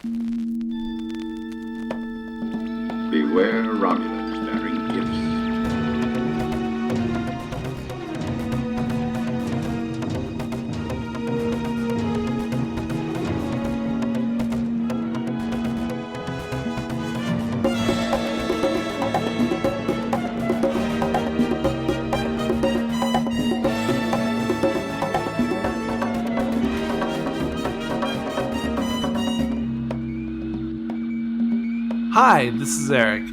Beware Romulans bearing gifts. Hi, this is Eric,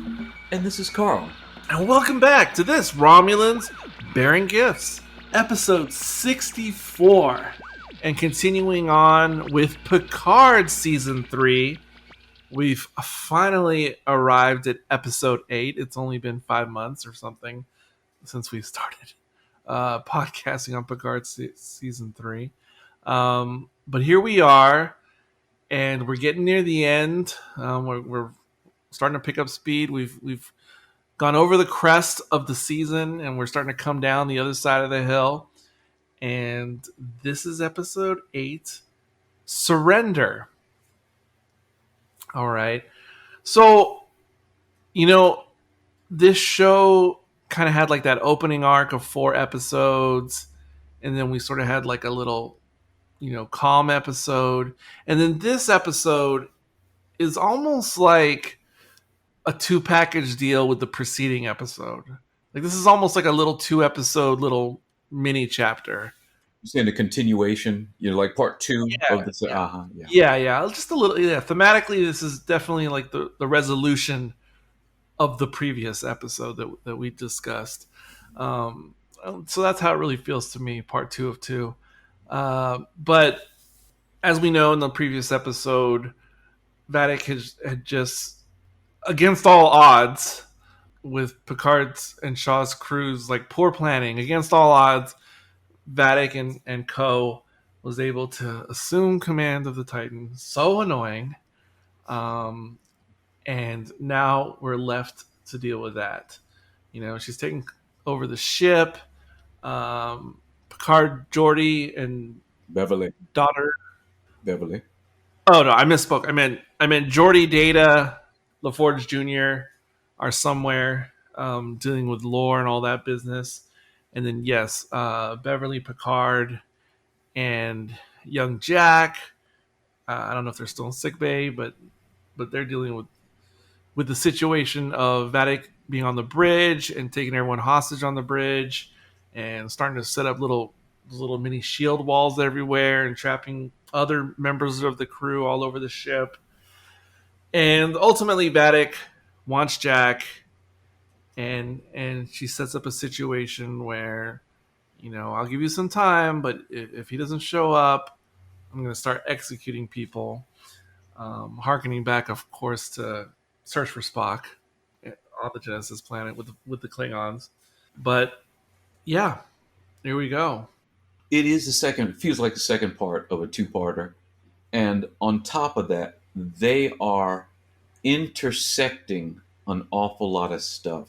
And this is Carl. and welcome back to this Romulans Bearing Gifts, episode 64. And continuing on with Picard season 3, we've finally arrived at episode 8. It's only been 5 months or something since we started podcasting on Picard season 3. But here we are, and we're getting near the end. We're starting to pick up speed. We've gone over the crest of the season, and we're starting to come down the other side of the hill. And this is episode 8, Surrender. All right. So, this show kind of had like that opening arc of 4 episodes, and then we sort of had like a little, calm episode. And then this episode is almost like a 2-package deal with the preceding episode. Like, this is almost like a little 2-episode little mini chapter. You're saying the continuation, like part 2 of this. Yeah. Just a little. Yeah, thematically, this is definitely like the resolution of the previous episode that we discussed. So that's how it really feels to me. Part 2 of 2. But as we know in the previous episode, Vadic had just, against all odds, with Picard's and Shaw's crews, like poor planning, against all odds, Vadic and Co. was able to assume command of the Titan. So annoying. And now we're left to deal with that. She's taking over the ship. Picard, Geordi, and Beverly. daughter. Beverly. Oh no, I misspoke. I meant Geordi, Data, LaForge Jr. are somewhere dealing with lore and all that business. And then, yes, Beverly, Picard, and young Jack. I don't know if they're still in sickbay, but they're dealing with the situation of Vadic being on the bridge and taking everyone hostage on the bridge and starting to set up little mini shield walls everywhere and trapping other members of the crew all over the ship. And ultimately, Vadic wants Jack, and she sets up a situation where, I'll give you some time, but if he doesn't show up, I'm going to start executing people. Harkening back, of course, to Search for Spock on the Genesis planet with the Klingons. But yeah, here we go. It feels like the second part of a 2-parter. And on top of that, they are intersecting an awful lot of stuff.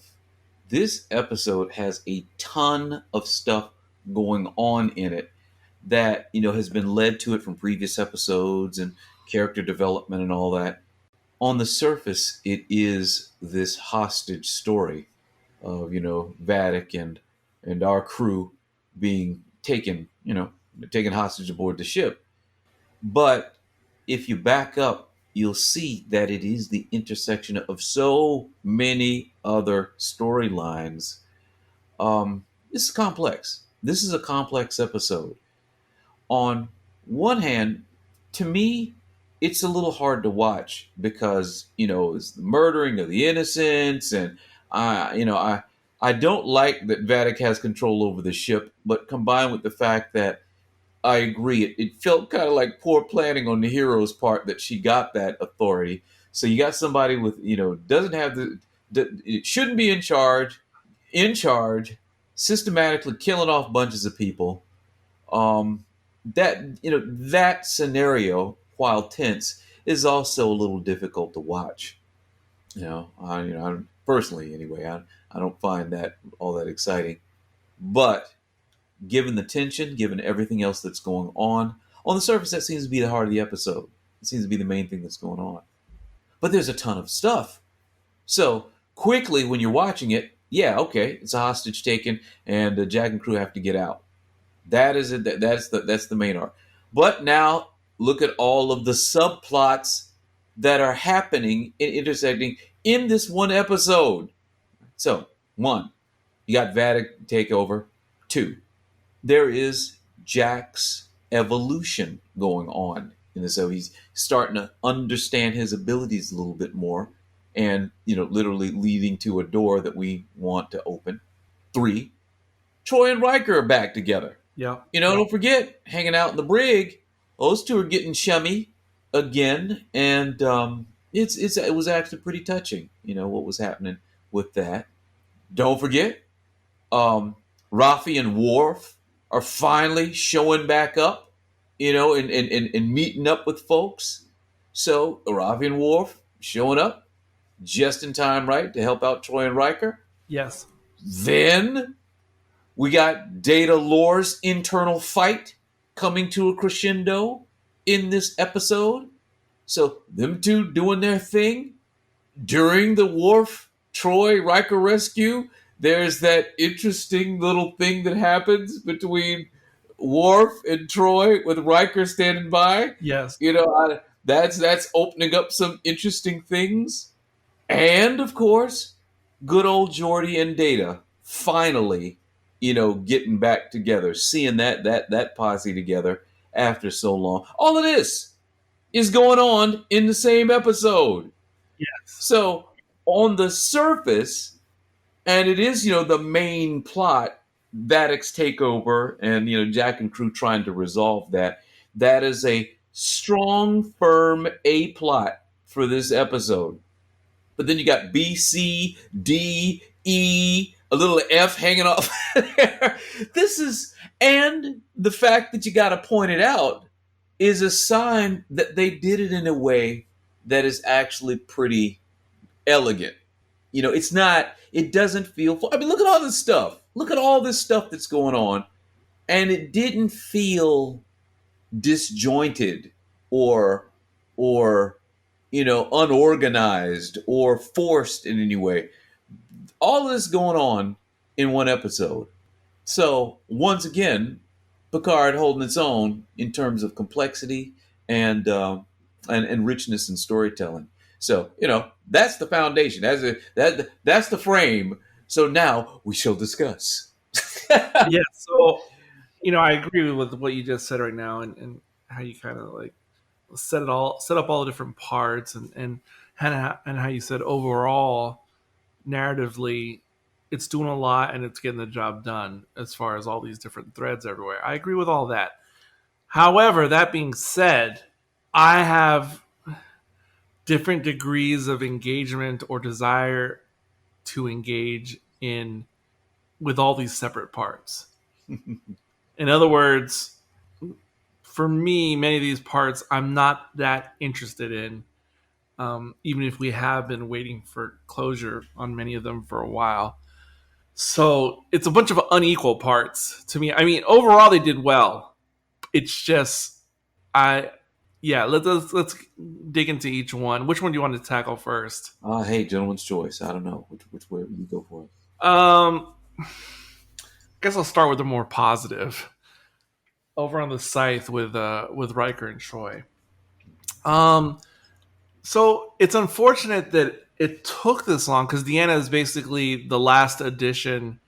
This episode has a ton of stuff going on in it that, has been led to it from previous episodes and character development and all that. On the surface, it is this hostage story of, Vadic and our crew being taken hostage aboard the ship. But if you back up, you'll see that it is the intersection of so many other storylines. This is complex. This is a complex episode. On one hand, to me, it's a little hard to watch because, it's the murdering of the innocents, and I don't like that Vadic has control over the ship, but combined with the fact that I agree, it felt kind of like poor planning on the hero's part that she got that authority. So you got somebody with, doesn't have it shouldn't be in charge, systematically killing off bunches of people. That scenario, while tense, is also a little difficult to watch. I personally, anyway, I don't find that all that exciting. But given the tension, given everything else that's going on the surface, that seems to be the heart of the episode. It seems to be the main thing that's going on. But there's a ton of stuff. So quickly, when you're watching it, yeah, okay, it's a hostage taken, and Jack and crew have to get out. That is it. That's the main arc. But now look at all of the subplots that are happening and intersecting in this one episode. So, 1, you got Vadic takeover. 2, there is Jack's evolution going on in this. So he's starting to understand his abilities a little bit more, and literally leading to a door that we want to open. 3, Troy and Riker are back together. Yeah. Don't forget, hanging out in the brig. Those two are getting chummy again, and it was actually pretty touching. What was happening with that. Don't forget, Rafi and Worf are finally showing back up, and meeting up with folks. So Rafi and Worf showing up just in time, right, to help out Troy and Riker. Yes. Then we got Data Lore's internal fight coming to a crescendo in this episode. So them two doing their thing. During the Worf, Troy, Riker rescue, there's that interesting little thing that happens between Worf and Troy with Riker standing by. Yes. That's opening up some interesting things. And, of course, good old Geordi and Data finally getting back together, seeing that posse together after so long. All of this is going on in the same episode. Yes. So on the surface, and it is, the main plot, Vadic's takeover and, Jack and crew trying to resolve that. That is a strong, firm A plot for this episode. But then you got B, C, D, E, a little F hanging off there. And the fact that you got to point it out is a sign that they did it in a way that is actually pretty elegant. It doesn't feel, look at all this stuff. Look at all this stuff that's going on. And it didn't feel disjointed or unorganized or forced in any way. All of this going on in one episode. So once again, Picard holding its own in terms of complexity and richness in storytelling. So that's the foundation. That's the frame. So now we shall discuss. Yeah. So I agree with what you just said right now, and how you kind of like set up all the different parts, and how you said overall narratively it's doing a lot and it's getting the job done as far as all these different threads everywhere. I agree with all that. However, that being said, I have different degrees of engagement or desire to engage in with all these separate parts. In other words, for me, many of these parts I'm not that interested in, even if we have been waiting for closure on many of them for a while. So it's a bunch of unequal parts to me. I mean, overall they did well. It's just, let's dig into each one. Which one do you want to tackle first? Hey, gentleman's choice. I don't know which way you go for it. I guess I'll start with the more positive. Over on the scythe with Riker and Troy. So it's unfortunate that it took this long, because Deanna is basically the last addition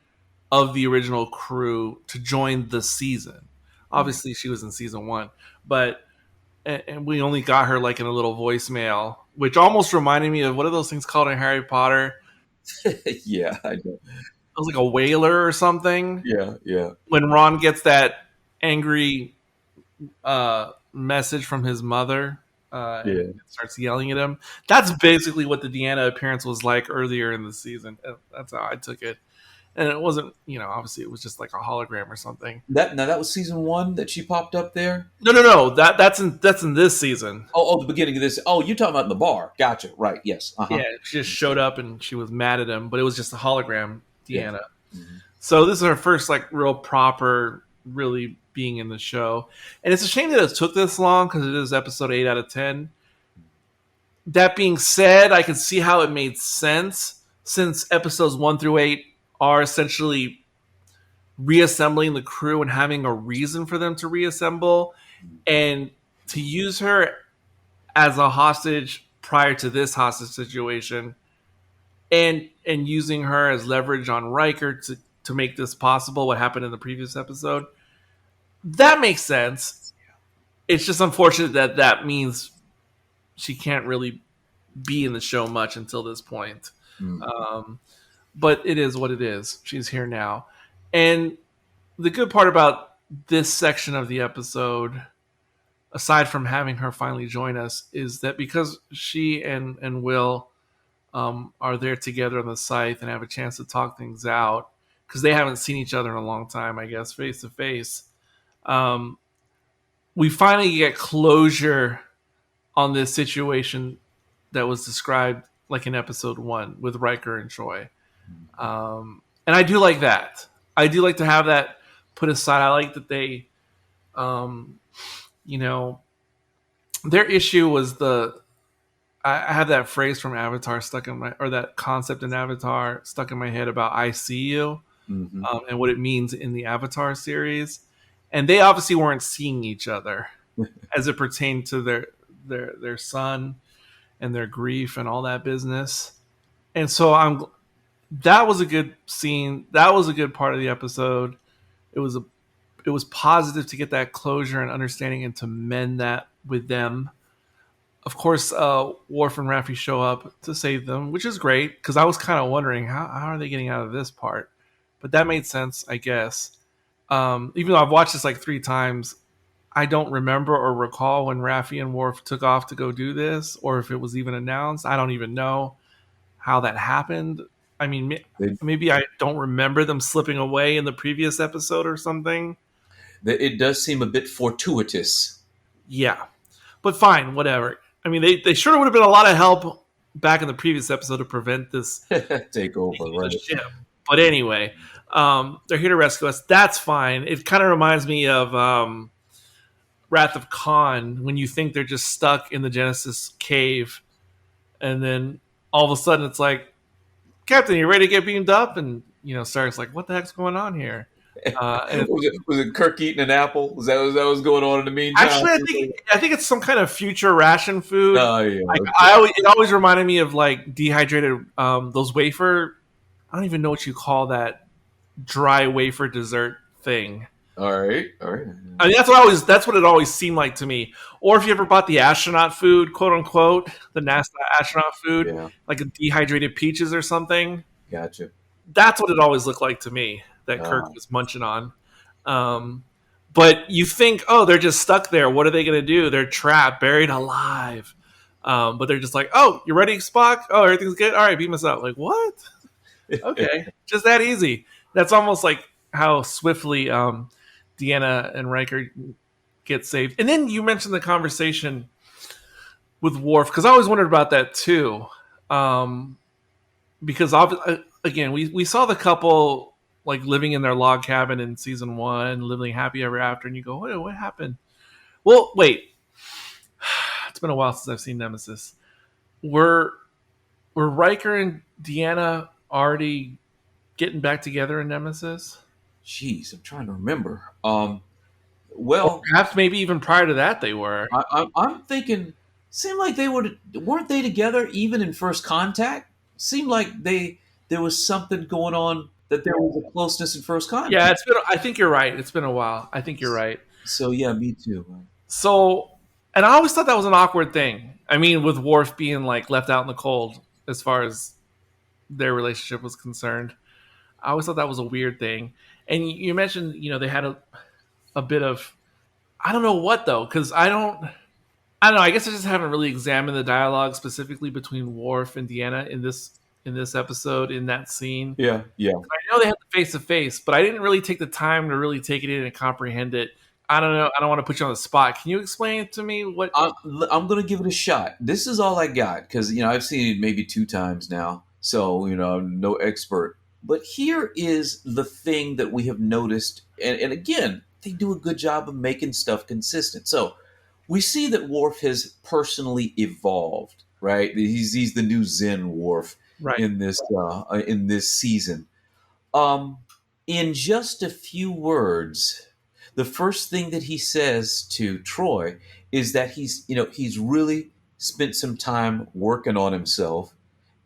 of the original crew to join the season. Obviously, she was in season 1, but and we only got her like in a little voicemail, which almost reminded me of what are those things called in Harry Potter? Yeah, I know. It was like a whaler or something. Yeah. When Ron gets that angry message from his mother, and starts yelling at him. That's basically what the Deanna appearance was like earlier in the season. That's how I took it. And it wasn't, obviously it was just like a hologram or something. That was season 1 that she popped up there? No. That's in this season. Oh, the beginning of this. Oh, you're talking about in the bar. Gotcha. Right. Yes. Uh-huh. Yeah, she just showed up and she was mad at him, but it was just a hologram Deanna. Yeah. Mm-hmm. So this is her first like real proper, really being in the show. And it's a shame that it took this long because it is episode 8 out of 10. That being said, I can see how it made sense since episodes 1 through 8 are essentially reassembling the crew and having a reason for them to reassemble, and to use her as a hostage prior to this hostage situation and using her as leverage on Riker to make this possible, what happened in the previous episode, that makes sense. It's just unfortunate that means she can't really be in the show much until this point. But it is what it is. She's here now. And the good part about this section of the episode, aside from having her finally join us, is that because she and Will are there together on the scythe and have a chance to talk things out, because they haven't seen each other in a long time, I guess, face to face, we finally get closure on this situation that was described like in episode 1 with Riker and Troy. And I do like that. I do like to have that put aside. I like that they, their issue was I have that phrase from Avatar stuck in or that concept in Avatar stuck in my head about I see you, and what it means in the Avatar series. And they obviously weren't seeing each other as it pertained to their son and their grief and all that business. And so that was a good scene. That was a good part of the episode. It was positive to get that closure and understanding and to mend that with them. Of course, Worf and Raffi show up to save them, which is great because I was kind of wondering how are they getting out of this part, but that made sense, I guess. Even though I've watched this like 3 times, I don't remember or recall when Raffi and Worf took off to go do this, or if it was even announced. I don't even know how that happened. I mean, maybe I don't remember them slipping away in the previous episode or something. It does seem a bit fortuitous. Yeah, but fine, whatever. I mean, they sure would have been a lot of help back in the previous episode to prevent this takeover, right? Ship. But anyway, they're here to rescue us. That's fine. It kind of reminds me of Wrath of Khan, when you think they're just stuck in the Genesis cave, and then all of a sudden it's like, Captain, you ready to get beamed up? And Stark's like, what the heck's going on here? And was it Kirk eating an apple? Was that what was going on in the meantime? Actually, I think it's some kind of future ration food. Oh yeah. It always reminded me of like dehydrated those wafer. I don't even know what you call that dry wafer dessert thing. All right. I mean, that's what it always seemed like to me. Or if you ever bought the astronaut food, quote unquote, the NASA astronaut food, like a dehydrated peaches or something. Gotcha. That's what it always looked like to me that Kirk was munching on. But you think, oh, they're just stuck there. What are they going to do? They're trapped, buried alive. But they're just like, oh, you ready, Spock? Oh, everything's good? All right, beam us up. Like, what? Okay, just that easy. That's almost like how swiftly Deanna and Riker get saved. And then you mentioned the conversation with Worf, because I always wondered about that too. Because again, we saw the couple like living in their log cabin in season 1, living happy ever after, and you go, what happened? Well, wait. It's been a while since I've seen Nemesis. Were Riker and Deanna already getting back together in Nemesis? Jeez, I'm trying to remember. Well, or perhaps maybe even prior to that they were. I'm thinking. Seemed like weren't they together even in First Contact? Seemed like there was something going on, that there was a closeness in First Contact. Yeah, I think you're right. It's been a while. I think you're right. So yeah, me too. So, and I always thought that was an awkward thing. I mean, with Worf being like left out in the cold as far as their relationship was concerned, I always thought that was a weird thing. And you mentioned, they had a bit of, I don't know what though, because I don't know. I guess I just haven't really examined the dialogue specifically between Worf and Deanna in this episode, in that scene. Yeah. I know they had the face to face, but I didn't really take the time to really take it in and comprehend it. I don't know. I don't want to put you on the spot. Can you explain it to me? What I'm going to give it a shot. This is all I got because I've seen it maybe 2 times now, so I'm no expert. But here is the thing that we have noticed, and again, they do a good job of making stuff consistent. So we see that Worf has personally evolved, right? He's the new Zen Worf Right. in this season. Um, in just a few words, the first thing that he says to Troy is that he's really spent some time working on himself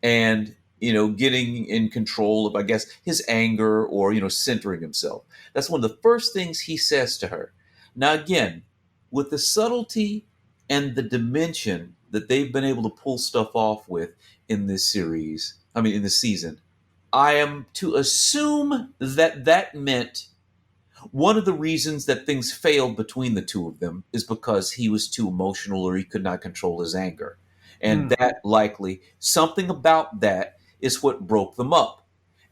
and getting in control of, I guess, his anger, or centering himself. That's one of the first things he says to her. Now again, with the subtlety and the dimension that they've been able to pull stuff off with in this series, I mean in this season, I am to assume that that meant one of the reasons that things failed between the two of them is because he was too emotional, or he could not control his anger. And that likely, something about that is what broke them up.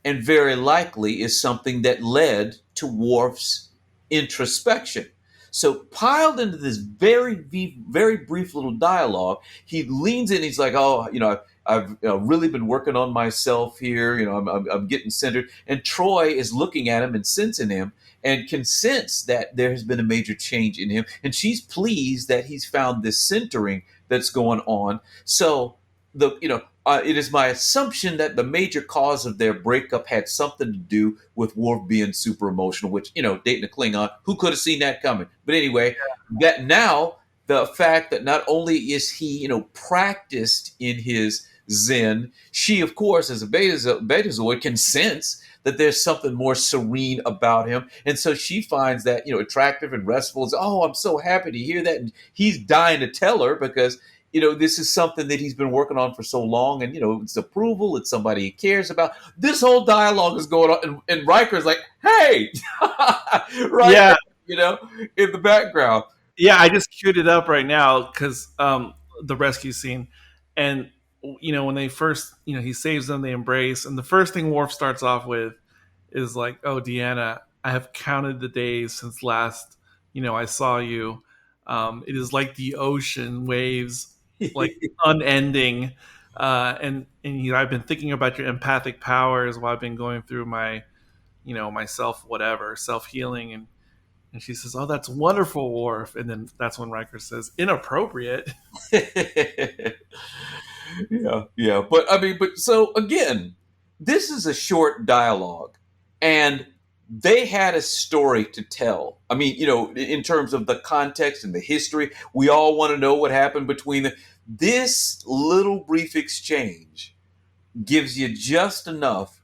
And very likely is something that led to Worf's introspection. So piled into this very brief little dialogue, he leans in. He's like, "Oh, I've really been working on myself here. I'm getting centered." And Troy is looking at him and sensing him, and can sense that there has been a major change in him. And she's pleased that he's found this centering that's going on. So it is my assumption that the major cause of their breakup had something to do with Worf being super emotional, which, dating a Klingon, who could have seen that coming? But anyway, that now the fact that not only is he, practiced in his Zen, she, of course, as a Betazoid, can sense that there's something more serene about him. And so she finds that, attractive and restful. It's, "Oh, I'm so happy to hear that." And he's dying to tell her because, this is something that he's been working on for so long. And, it's approval. It's somebody he cares about. This whole dialogue is going on. And Riker's like, "Hey," Riker, in the background. Yeah, I just queued it up right now because the rescue scene, and when they first, he saves them, they embrace, and the first thing Worf starts off with is like, "Oh, Deanna, I have counted the days since last, I saw you. It is like the ocean waves, like unending, and I've been thinking about your empathic powers while I've been going through my, my self healing." And she says, "Oh, that's wonderful, Worf." And then that's when Riker says, "Inappropriate." Yeah. But so again, this is a short dialogue, and they had a story to tell. I mean, in terms of the context and the history, we all want to know what happened between them. This little brief exchange gives you just enough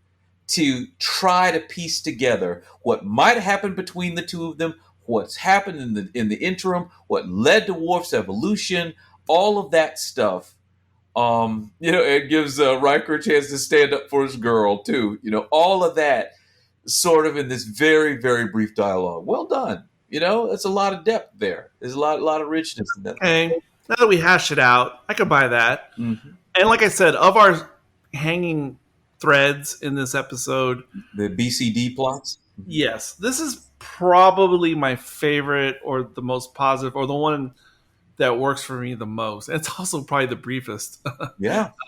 to try to piece together what might happen between the two of them, what's happened in the interim, what led to Worf's evolution, all of that stuff. It gives Riker a chance to stand up for his girl too. All of that sort of in this very, very brief dialogue. Well done. That's a lot of depth there. There's a lot of richness in that. Okay, now that we hash it out, I could buy that. Mm-hmm. And like I said, of our hanging threads in this episode, The BCD plots. yes, this is probably my favorite, or the most positive, or the one that works for me the most. And it's also probably the briefest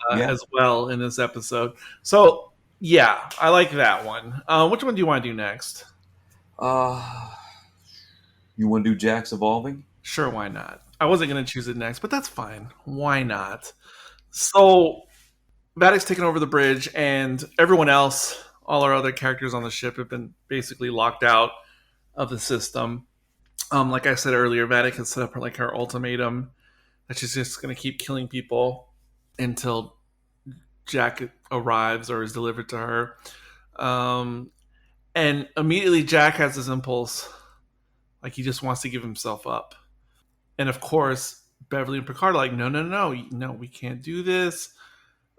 as well in this episode. So yeah, I like that one. Which one do you want to do next? You want to do Jack's evolving? Sure, why not? I wasn't going to choose it next, but that's fine. Why not? So Vadic's taken over the bridge, and everyone else, all our other characters on the ship, have been basically locked out of the system. Like I said earlier, Vadic has set up her ultimatum that she's just going to keep killing people until Jack arrives or is delivered to her. And immediately Jack has this impulse, like he just wants to give himself up. And of course, Beverly and Picard are like, no, we can't do this.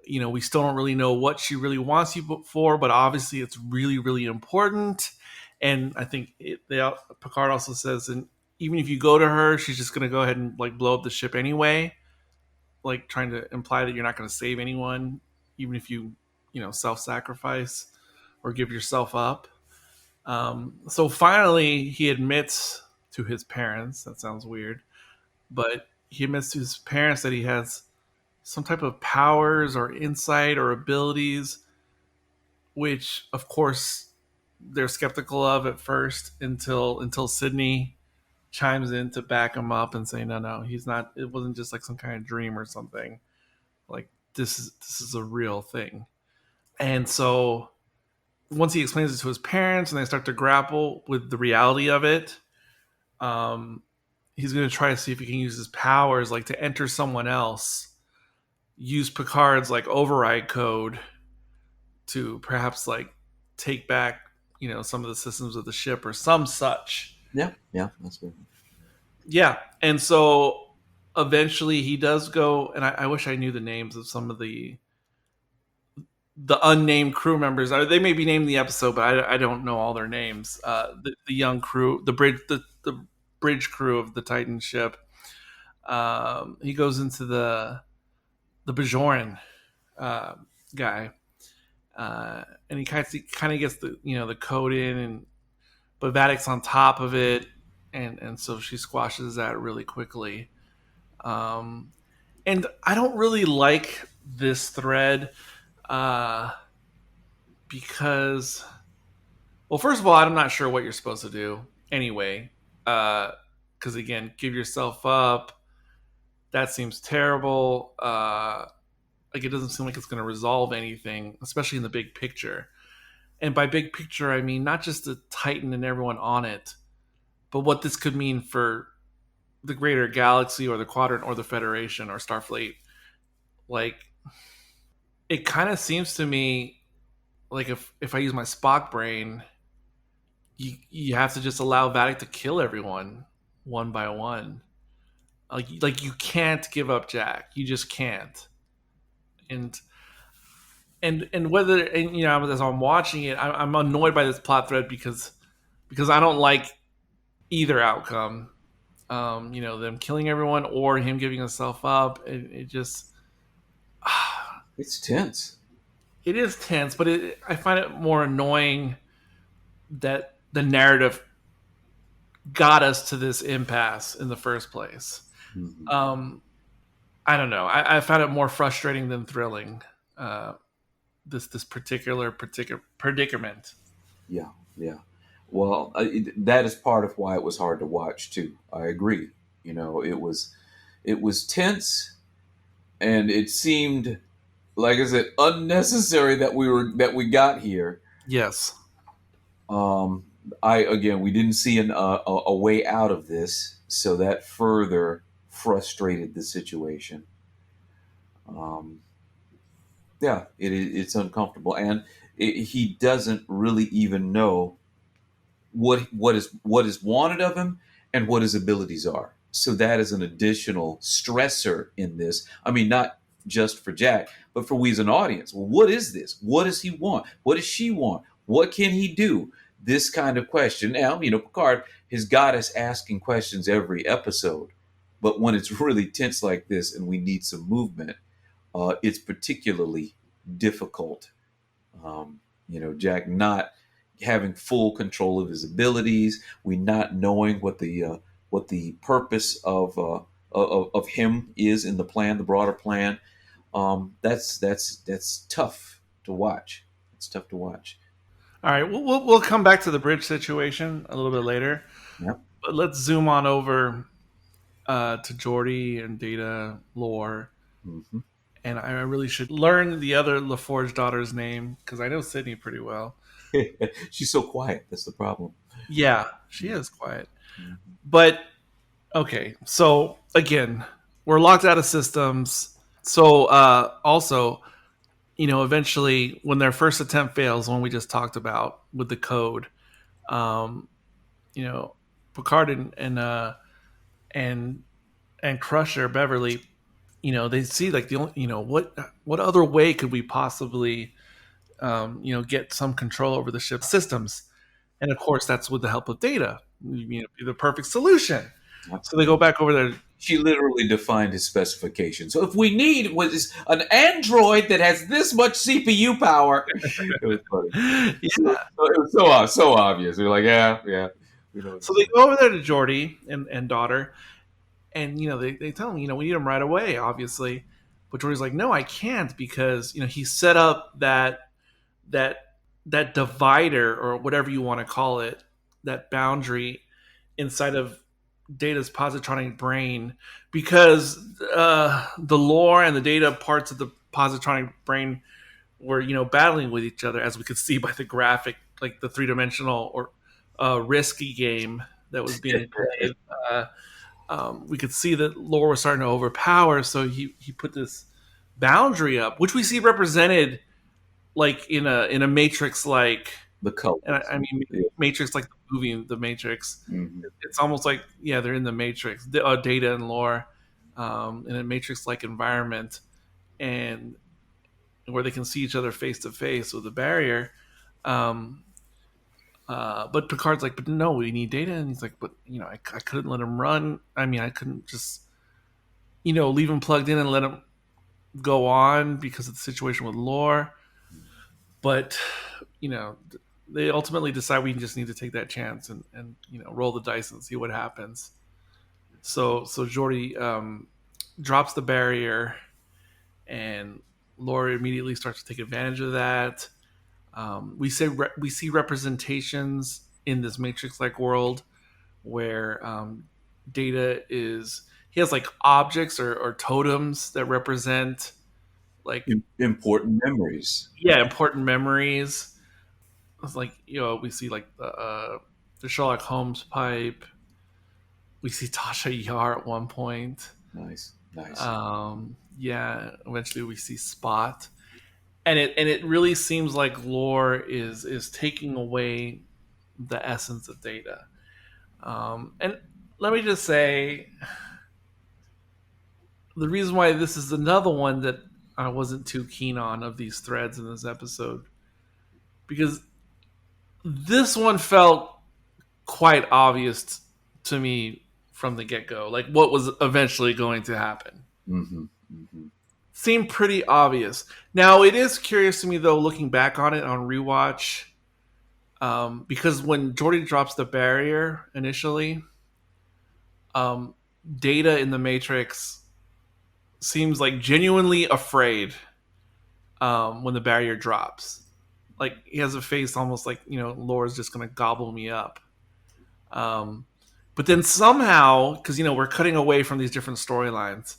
We still don't really know what she really wants you for, but obviously it's really, really important. And I think Picard also says, and even if you go to her, she's just going to go ahead and like blow up the ship anyway, like trying to imply that you're not going to save anyone, even if you self-sacrifice or give yourself up. So finally, he admits to his parents. That sounds weird, but he admits to his parents that he has some type of powers or insight or abilities, which of course they're skeptical of at first until Sydney chimes in to back him up and say, no, he's not. It wasn't just like some kind of dream or something. Like this is a real thing. And so once he explains it to his parents and they start to grapple with the reality of it, he's going to try to see if he can use his powers, like to enter someone else, use Picard's like override code to perhaps like take back, some of the systems of the ship or some such. Yeah, that's good. Yeah, and so eventually he does go, and I wish I knew the names of some of the unnamed crew members. They may be named in the episode, but I don't know all their names. The young crew, the bridge crew of the Titan ship. He goes into the Bajoran guy, and he kind of gets the code in, but Vadic's on top of it, and so she squashes that really quickly. And I don't really like this thread. Because, well, first of all, I'm not sure what you're supposed to do anyway. Because again, give yourself up. That seems terrible. Like it doesn't seem like it's going to resolve anything, especially in the big picture. And by big picture, I mean not just the Titan and everyone on it, but what this could mean for the greater galaxy or the Quadrant or the Federation or Starfleet. Like, it kind of seems to me like if I use my Spock brain, you have to just allow Vadic to kill everyone one by one. Like you can't give up Jack. You just can't. And whether as I'm watching it, I'm annoyed by this plot thread because I don't like either outcome. Them killing everyone or him giving himself up. It just it's tense. It is tense, but I find it more annoying that the narrative got us to this impasse in the first place. Mm-hmm. I don't know. I found it more frustrating than thrilling. This particular predicament. Yeah. Well, that is part of why it was hard to watch too. I agree. It was tense, and it seemed, like I said, unnecessary that we got here. Yes. We didn't see a way out of this, so that further frustrated the situation. It's uncomfortable, and he doesn't really even know what is wanted of him and what his abilities are. So that is an additional stressor in this. I mean, not just for Jack, but for we as an audience. Well, what is this? What does he want? What does she want? What can he do? This kind of question. Now, Picard has got us asking questions every episode, but when it's really tense like this and we need some movement, it's particularly difficult. Jack not having full control of his abilities, we not knowing what the purpose of him is in the plan, the broader plan. That's tough to watch. It's tough to watch. All right, we'll come back to the bridge situation a little bit later. Yep. But let's zoom on over to Geordi and Data lore. Mm-hmm. And I really should learn the other LaForge daughter's name because I know Sydney pretty well. She's so quiet. That's the problem. Yeah, she is quiet. Mm-hmm. But, okay, so again, we're locked out of systems. So also, eventually when their first attempt fails, one we just talked about with the code, Picard and Crusher, Beverly, they see like the only, what other way could we possibly, get some control over the ship's systems? And of course, that's with the help of Data, be the perfect solution. So they go back over there. She literally defined his specifications. So if we need an android that has this much CPU power, it was funny. Yeah, it was so obvious. We're like, yeah. So they go over there to Geordi and daughter, and they tell him, we need him right away, obviously. But Geordi's like, no, I can't because he set up that that divider or whatever you want to call it, that boundary inside of Data's positronic brain, because the lore and the Data parts of the positronic brain were, battling with each other, as we could see by the graphic, like the 3-dimensional or risky game that was being played. We could see that lore was starting to overpower, so he put this boundary up, which we see represented like in a Matrix, like, The colors. and I mean Yeah. Matrix, like the movie, The Matrix. Mhm. It's almost like, yeah, they're in the Matrix, Data and lore, in a Matrix-like environment, and where they can see each other face to face with a barrier. Um, but Picard's like, but no, we need Data, and he's like, but I couldn't let him run. I mean, I couldn't just leave him plugged in and let him go on because of the situation with lore. But they ultimately decide we just need to take that chance and roll the dice and see what happens. So Geordi drops the barrier, and Laura immediately starts to take advantage of that. We see representations in this Matrix-like world where Data he has like objects or totems that represent like Important memories. important memories. It's like we see like the Sherlock Holmes pipe. We see Tasha Yar at one point. Nice. Yeah. Eventually, we see Spot, and it really seems like lore is taking away the essence of Data. And let me just say, the reason why this is another one that I wasn't too keen on of these threads in this episode, because this one felt quite obvious to me from the get-go, like what was eventually going to happen. Mm-hmm. Mm-hmm. Seemed pretty obvious. Now, it is curious to me, though, looking back on it on rewatch, because when Geordi drops the barrier initially, Data in the Matrix seems like genuinely afraid when the barrier drops. Like, he has a face almost like, Laura's just going to gobble me up. But then somehow, because, we're cutting away from these different storylines,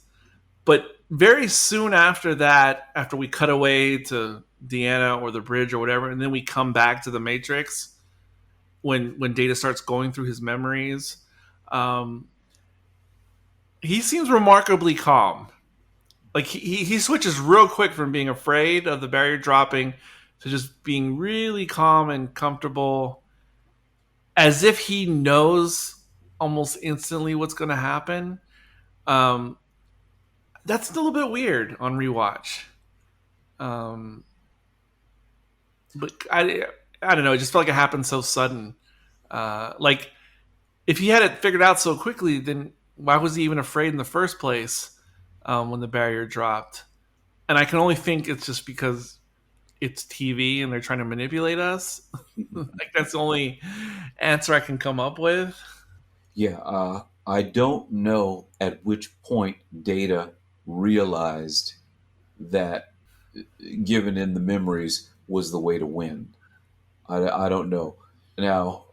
but very soon after that, after we cut away to Deanna or the bridge or whatever, and then we come back to the Matrix, when Data starts going through his memories, he seems remarkably calm. Like, he switches real quick from being afraid of the barrier dropping to just being really calm and comfortable, as if he knows almost instantly what's going to happen. That's a little bit weird on rewatch. But I don't know. It just felt like it happened so sudden. Like, if he had it figured out so quickly, then why was he even afraid in the first place when the barrier dropped? And I can only think it's just because it's TV and they're trying to manipulate us. Like, that's the only answer I can come up with. Yeah, I don't know at which point Data realized that given in the memories was the way to win. I don't know. Now,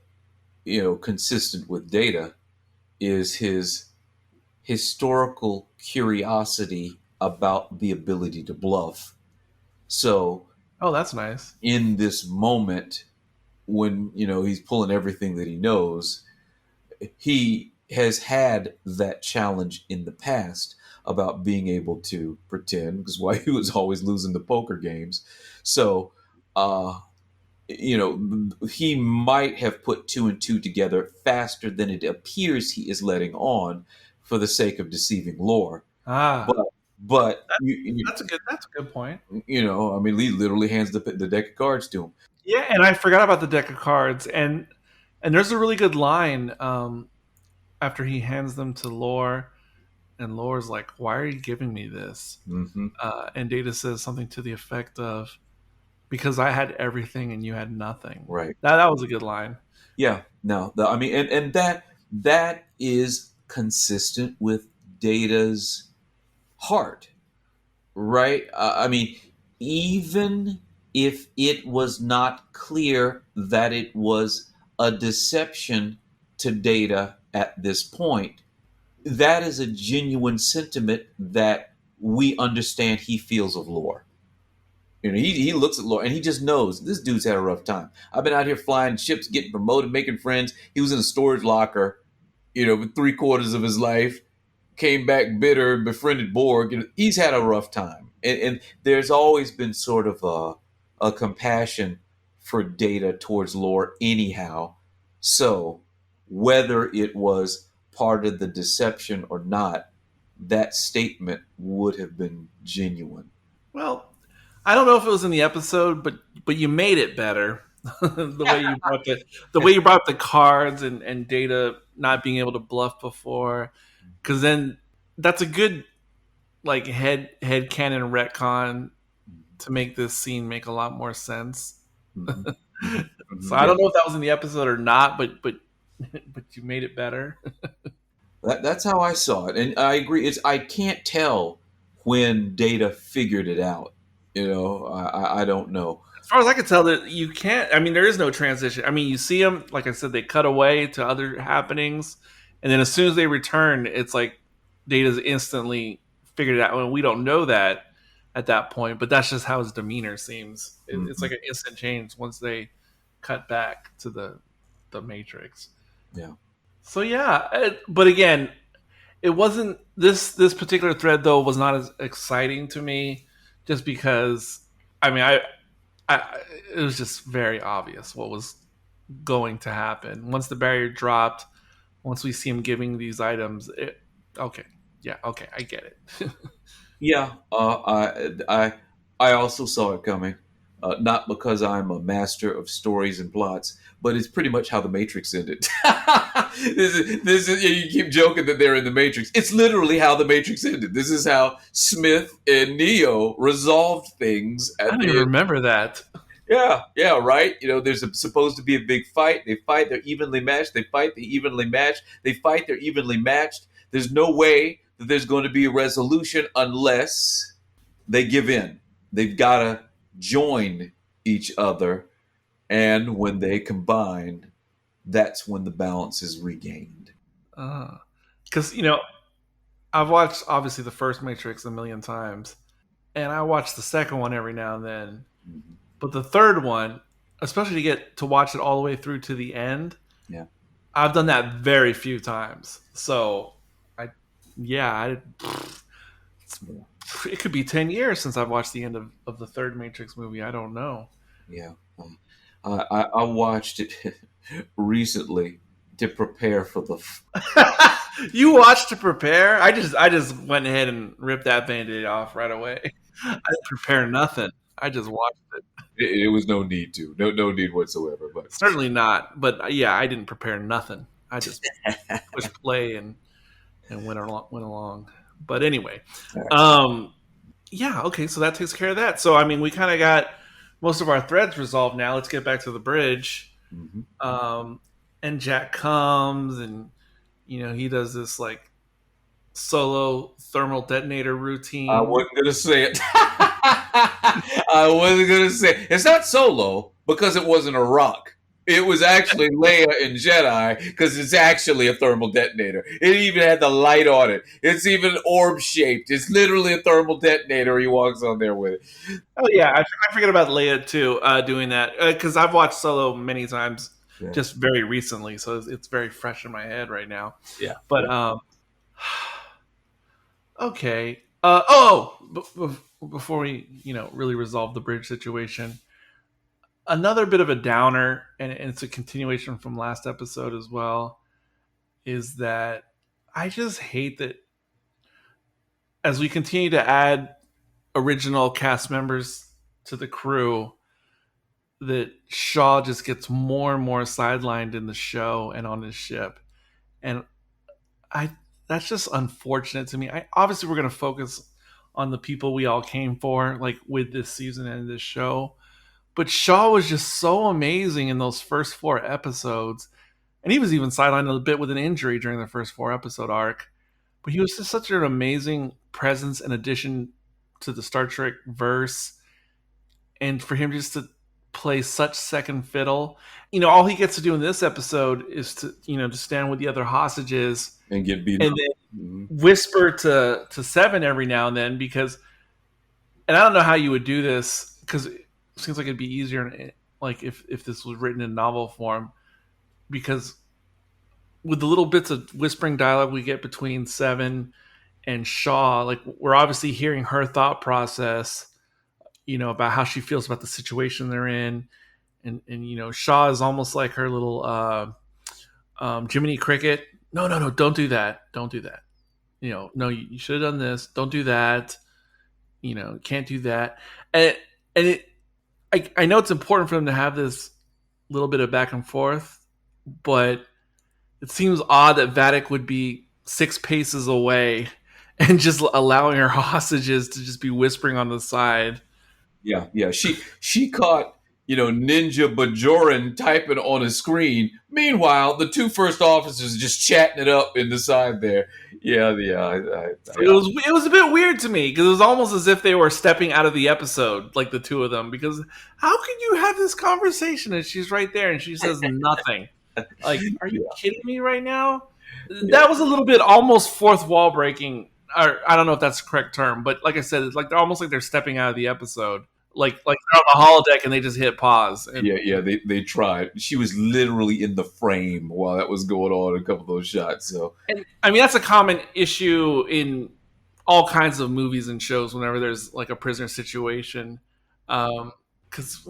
consistent with Data is his historical curiosity about the ability to bluff. So, Oh, that's nice. in this moment, when he's pulling everything that he knows, he has had that challenge in the past about being able to pretend, because why he was always losing the poker games. So, he might have put two and two together faster than it appears he is letting on, for the sake of deceiving lore. But That's a good point. I mean, Lee literally hands the deck of cards to him. Yeah, and I forgot about the deck of cards, and there's a really good line after he hands them to Lore, and Lore's like, "Why are you giving me this?" Mm-hmm. And Data says something to the effect of, "Because I had everything and you had nothing." Right. That was a good line. Yeah. No. I mean, and that is consistent with Data's heart, right? I mean, even if it was not clear that it was a deception to Data at this point. That is a genuine sentiment that we understand he feels of Lore. He looks at Lore and he just knows this dude's had a rough time. I've been out here flying ships, getting promoted, making friends. He was in a storage locker, for 3/4 of his life, came back bitter, befriended Borg. He's had a rough time. And there's always been sort of a compassion for Data towards Lore anyhow. So whether it was part of the deception or not, that statement would have been genuine. Well, I don't know if it was in the episode, but you made it better. the way you brought the cards and Data not being able to bluff before, because then that's a good like head canon retcon to make this scene make a lot more sense. So I don't know if that was in the episode or not, but you made it better. That's how I saw it, and I agree. I can't tell when Data figured it out. I don't know. As far as I can tell, that you can't. I mean, there is no transition. I mean, you see them, like I said, they cut away to other happenings, and then as soon as they return, it's like Data's instantly figured it out. And we don't know that at that point, but that's just how his demeanor seems. It's like an instant change once they cut back to the Matrix. Yeah. So yeah, but again, it wasn't this particular thread though was not as exciting to me, just because I mean it was just very obvious what was going to happen once the barrier dropped. Once we see him giving these items, I get it. Yeah, I also saw it coming. Not because I'm a master of stories and plots, but it's pretty much how the Matrix ended. This is you keep joking that they're in the Matrix. It's literally how the Matrix ended. This is how Smith and Neo resolved things. I don't even remember that. Yeah, right. There's supposed to be a big fight. They fight. They're evenly matched. They fight. They're evenly matched. They fight. They're evenly matched. There's no way that there's going to be a resolution unless they give in. They've got to join each other, and when they combine, that's when the balance is regained. Because I've watched obviously the first Matrix a million times, and I watch the second one every now and then. Mm-hmm. But the third one, especially to get to watch it all the way through to the end, yeah, I've done that very few times. So it could be 10 years since I've watched the end of the third Matrix movie. I don't know. Yeah. I watched it recently to prepare for the... You watched to prepare? I just went ahead and ripped that Band-Aid off right away. I didn't prepare nothing. I just watched it. It was no need to. No need whatsoever. But certainly not. But yeah, I didn't prepare nothing. I just pushed play and went along. But anyway, yeah, okay, so that takes care of that. So I mean, we kind of got most of our threads resolved now. Let's get back to the bridge. Mm-hmm. And Jack comes, and he does this like solo thermal detonator routine. I wasn't gonna say it. I wasn't gonna say it. It's not solo because it wasn't a rock. It was actually Leia and Jedi because it's actually a thermal detonator. It even had the light on it. It's even orb shaped. It's literally a thermal detonator. He walks on there with it. Oh yeah, I forget about Leia too doing that because I've watched Solo many times, just very recently, so it's very fresh in my head right now. Yeah, but okay. Before we really resolve the bridge situation. Another bit of a downer, and it's a continuation from last episode as well, is that I just hate that as we continue to add original cast members to the crew, that Shaw just gets more and more sidelined in the show and on his ship. And that's just unfortunate to me. Obviously, we're going to focus on the people we all came for, like with this season and this show. But Shaw was just so amazing in those first 4 episodes. And he was even sidelined a bit with an injury during the first 4 episode arc. But he was just such an amazing presence and addition to the Star Trek verse. and for him just to play such second fiddle. All he gets to do in this episode is to to stand with the other hostages and get beaten and up. then whisper to Seven every now and then, because, and I don't know how you would do this, because it seems like it'd be easier like if this was written in novel form, because with the little bits of whispering dialogue we get between Seven and Shaw, like we're obviously hearing her thought process, about how she feels about the situation they're in. And Shaw is almost like her little Jiminy Cricket. No, no, no, don't do that. Don't do that. No, you should have done this. Don't do that. Can't do that. And I know it's important for them to have this little bit of back and forth, but it seems odd that Vatic would be 6 paces away and just allowing her hostages to just be whispering on the side. Yeah. She caught Ninja Bajoran typing on a screen. Meanwhile, the 2 first officers just chatting it up in the side there. Yeah. It was a bit weird to me, because it was almost as if they were stepping out of the episode, like the 2 of them. Because how can you have this conversation and she's right there and she says nothing? Like, are you kidding me right now? That was a little bit almost fourth wall breaking. Or I don't know if that's the correct term, but like I said, it's like they're almost like they're stepping out of the episode. Like they're on the holodeck and they just hit pause. And, they tried. She was literally in the frame while that was going on, a couple of those shots. So, and I mean, that's a common issue in all kinds of movies and shows whenever there's like a prisoner situation. Because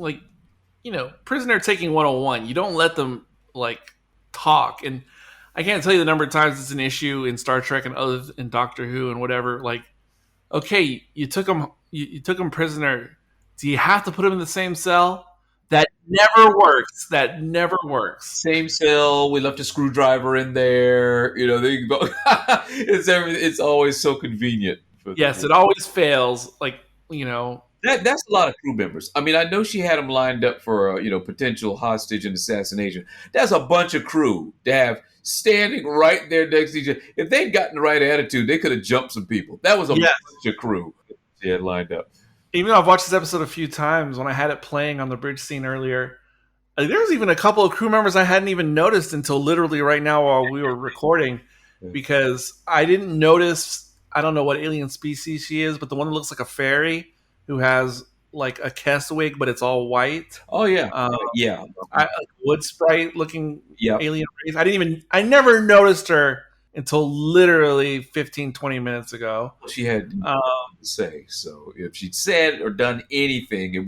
prisoner taking 101, you don't let them like talk. And I can't tell you the number of times it's an issue in Star Trek and other in Doctor Who and whatever. Like, okay, you took him prisoner. Do you have to put him in the same cell? That never works. That never works. Same cell. We left a screwdriver in there. They go. It's always so convenient. Yes, it always fails. Like that's a lot of crew members. I mean, I know she had them lined up for potential hostage and assassination. That's a bunch of crew to have standing right there next to each other. If they'd gotten the right attitude, they could have jumped some people. That was a bunch of crew she had lined up. Even though I've watched this episode a few times, when I had it playing on the bridge scene earlier, there was even a couple of crew members I hadn't even noticed until literally right now while we were recording, because I didn't notice. I don't know what alien species she is, but the one that looks like a fairy who has like a Kess wig, but it's all white. Oh yeah, wood sprite looking alien race. I never noticed her until literally 15, 20 minutes ago. She had to say, so if she'd said or done anything, she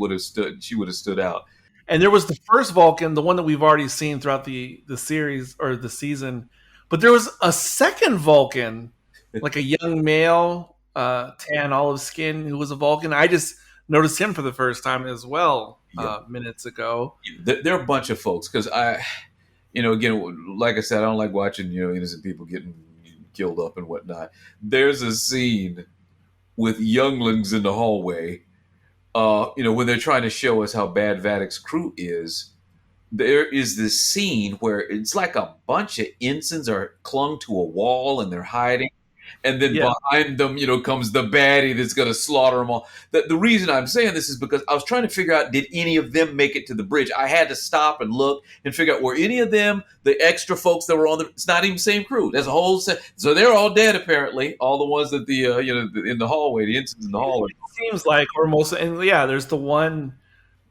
would have stood out. And there was the first Vulcan, the one that we've already seen throughout the series or the season, but there was a second Vulcan, like a young male, tan olive skin, who was a Vulcan. I just noticed him for the first time as well minutes ago. There are a bunch of folks, because again, like I said, I don't like watching innocent people getting killed up and whatnot. There's a scene with younglings in the hallway. When they're trying to show us how bad Vatic's crew is, there is this scene where it's like a bunch of ensigns are clung to a wall and they're hiding. And then behind them, comes the baddie that's going to slaughter them all. The reason I'm saying this is because I was trying to figure out, did any of them make it to the bridge? I had to stop and look and figure out, were any of them the extra folks that were on it's not even the same crew. There's a whole set. So they're all dead, apparently. All the ones that in the hallway, the ensigns in the hallway. It seems like, or most, and there's the one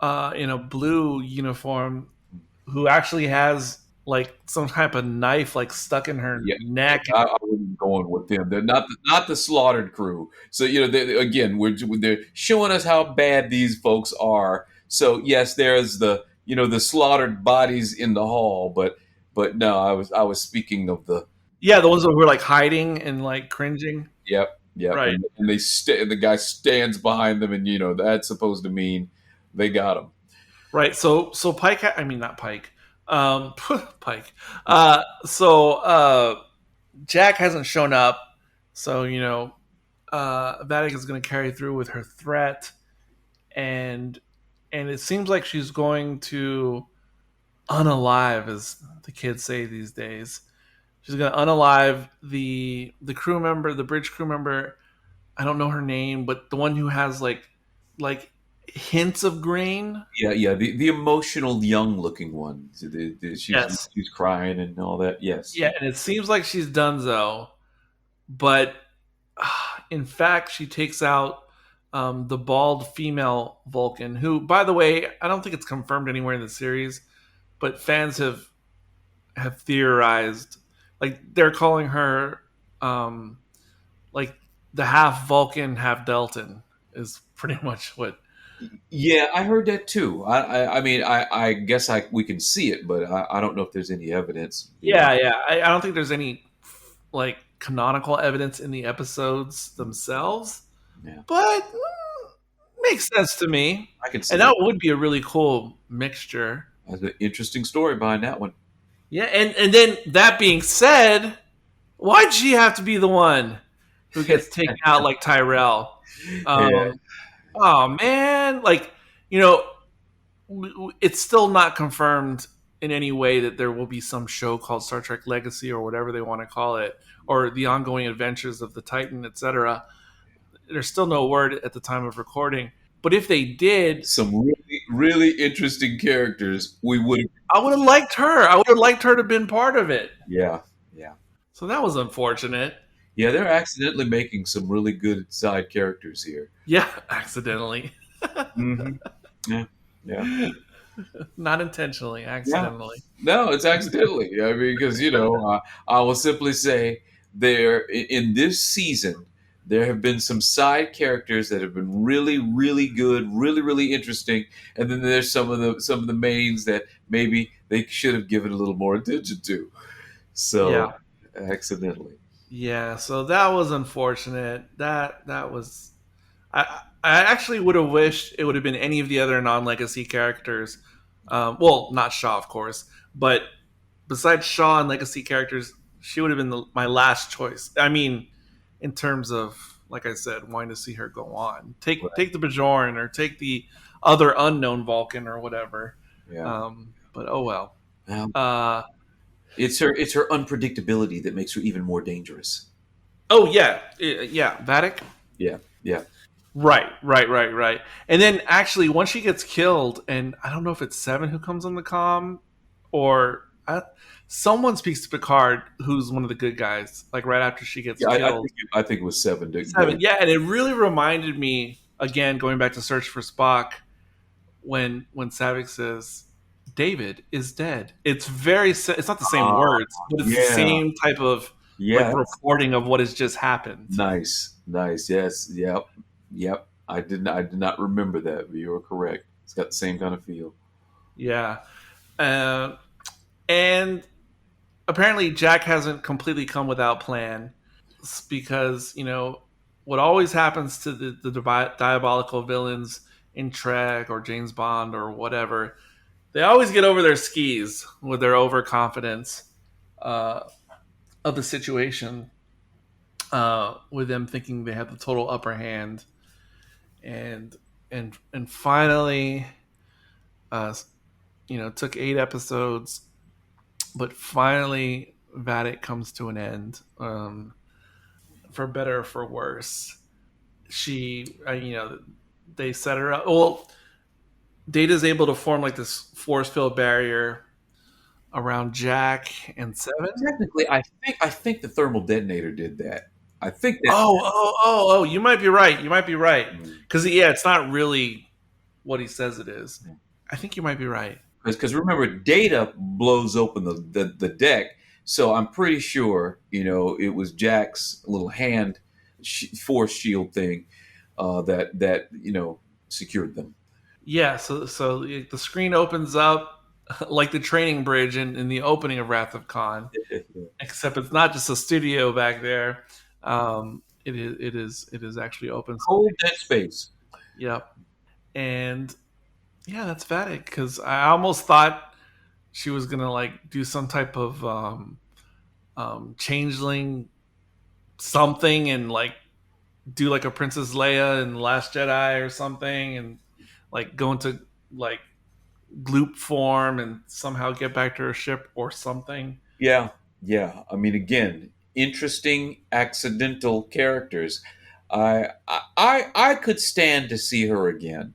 in a blue uniform who actually has like some type of knife like stuck in her neck. I wasn't going with them. They're not the slaughtered crew. So they're showing us how bad these folks are. So yes, there's the slaughtered bodies in the hall, but no, I was speaking of the ones that were like hiding and like cringing. Yep. Right. And the guy stands behind them, and that's supposed to mean they got him. Right. So Pike. I mean, not Pike. Pike. Jack hasn't shown up, so Vatic is going to carry through with her threat, and it seems like she's going to unalive, as the kids say these days. She's going to unalive the crew member, the bridge crew member. I don't know her name, but the one who has like hints of green. Yeah, yeah, the emotional young looking one. Yes. She's crying and all that. Yes. Yeah, and it seems like she's donezo, but in fact, she takes out the bald female Vulcan, who, by the way, I don't think it's confirmed anywhere in the series, but fans have theorized, like they're calling her um, like the half Vulcan, half Deltan is pretty much what. Yeah, I heard that too. I mean, I guess we can see it, but I don't know if there's any evidence. Yeah, yeah. I don't think there's any like canonical evidence in the episodes themselves, Yeah, but makes sense to me. I can see And that. that would be a really cool mixture. There's an interesting story behind that one. Yeah, and then that being said, why'd she have to be the one who gets taken out like Tyrell? Yeah. Um, oh man, like you know, it's still not confirmed in any way that there will be some show called Star Trek Legacy or whatever they want to call it, or the ongoing adventures of the Titan, etc. There's still no word at the time of recording. But if they did, Some really, really interesting characters. We would have. I would have liked her. I would have liked her to have been part of it. Yeah, yeah. So that was unfortunate. Yeah, they're accidentally making some really good side characters here. Yeah, accidentally. Hmm. Yeah, yeah. Not intentionally, Yeah. accidentally. No, it's accidentally. I mean, because I will simply say in this season there have been some side characters that have been really, really good, really, really interesting, and then there's some of the mains that maybe they should have given a little more attention to. So, Yeah. accidentally. Yeah, so that was unfortunate. That was I actually would have wished it would have been any of the other non-legacy characters. Well, not Shaw, of course, but besides Shaw and legacy characters, she would have been my last choice. I mean, in terms of, like I said, wanting to see her go on. Take the Bajoran or take the other unknown Vulcan or whatever. Yeah. But oh well. Well, Uh, it's her unpredictability that makes her even more dangerous. oh yeah, yeah, Vatic. Yeah, yeah. Right. And then actually, once she gets killed, and I don't know if it's Seven who comes on the comm, or someone speaks to Picard, who's one of the good guys, like right after she gets Yeah, killed. I think it was seven. Seven, yeah, and it really reminded me again, going back to Search for Spock, when Savick says David is dead. It's it's not the same words, but it's the Yeah, same type of like yeah. reporting of what has just happened. Nice, nice. Yes, yep, yep. I did not remember that, but you were correct. It's got the same kind of feel. Yeah. Uh, and apparently Jack hasn't completely come without plan because what always happens to the diabolical villains in Trek or James Bond or whatever, they always get over their skis with their overconfidence uh, of the situation, with them thinking they have the total upper hand, and finally, uh, took 8 episodes, but finally Vatic comes to an end, for better or for worse. She, they set her up. Well, Data's able to form like this force field barrier around Jack and Seven. Technically, I think the thermal detonator did that. I think that. Oh! You might be right. You might be right Mm. because yeah, it's not really what he says it is. I think you might be right. Because remember, Data blows open the deck, so I'm pretty sure it was Jack's little hand force shield thing that secured them. Yeah. So the screen opens up like the training bridge in the opening of Wrath of Khan, except it's not just a studio back there. It is actually open. Cold dead space. Yep. And yeah, that's Vatic because I almost thought she was gonna like do some type of changeling something and like do like a Princess Leia in the Last Jedi or something, and like go into like gloop form and somehow get back to her ship or something. Yeah, yeah. I mean, again, interesting accidental characters. I could stand to see her again.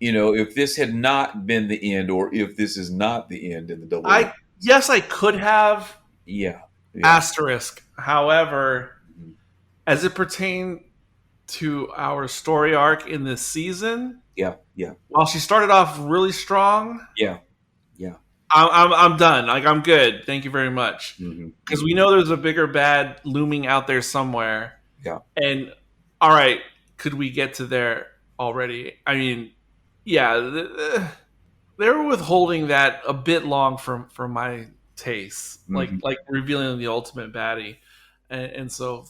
if this had not been the end, or if this is not the end in the double A. I could have Yeah. asterisk. However, Mhm. as it pertained to our story arc in this season, Yeah. Yeah. while she started off really strong, Yeah. Yeah. I'm done. Like, I'm good. Thank you very much. Hmm. Because we know there's a bigger bad looming out there somewhere. Yeah. And all right, could we get to there already? I mean, yeah, they were withholding that a bit long for my taste, Hmm. like revealing the ultimate baddie, and so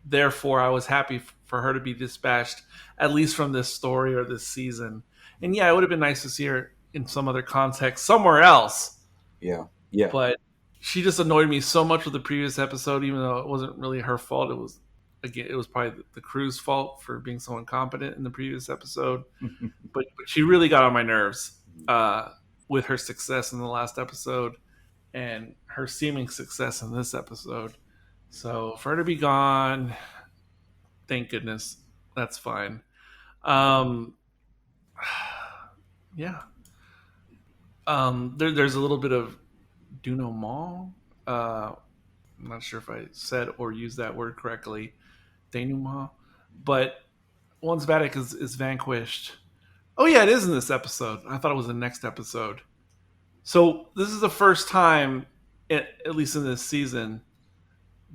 therefore I was happy for her to be dispatched, at least from this story or this season. And yeah, it would have been nice to see her in some other context somewhere else, Yeah. Yeah. but she just annoyed me so much with the previous episode, even though it wasn't really her fault. It was probably the crew's fault for being so incompetent in the previous episode. But she really got on my nerves with her success in the last episode and her seeming success in this episode. So for her to be gone, thank goodness, that's fine. Um, yeah. There's a little bit of denouement. I'm not sure if I said or used that word correctly, denouement. But once Vatic is vanquished, oh yeah, it is in this episode. I thought it was the next episode. So this is the first time, at least in this season,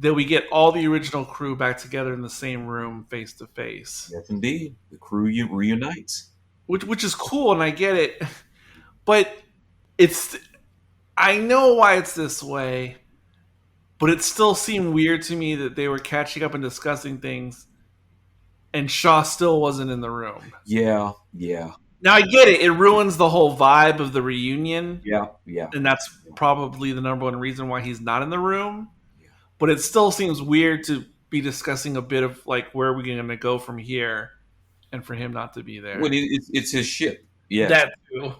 that we get all the original crew back together in the same room, face to face. Yes, indeed. The crew reunites. Which is cool, and I get it, but I know why it's this way, but it still seemed weird to me that they were catching up and discussing things, and Shaw still wasn't in the room. Yeah. Yeah. Now I get it; it ruins the whole vibe of the reunion, Yeah. Yeah. and that's probably the number one reason why he's not in the room. Yeah. But it still seems weird to be discussing a bit of like where are we going to go from here, and for him not to be there. When it's his ship. Yes. That too.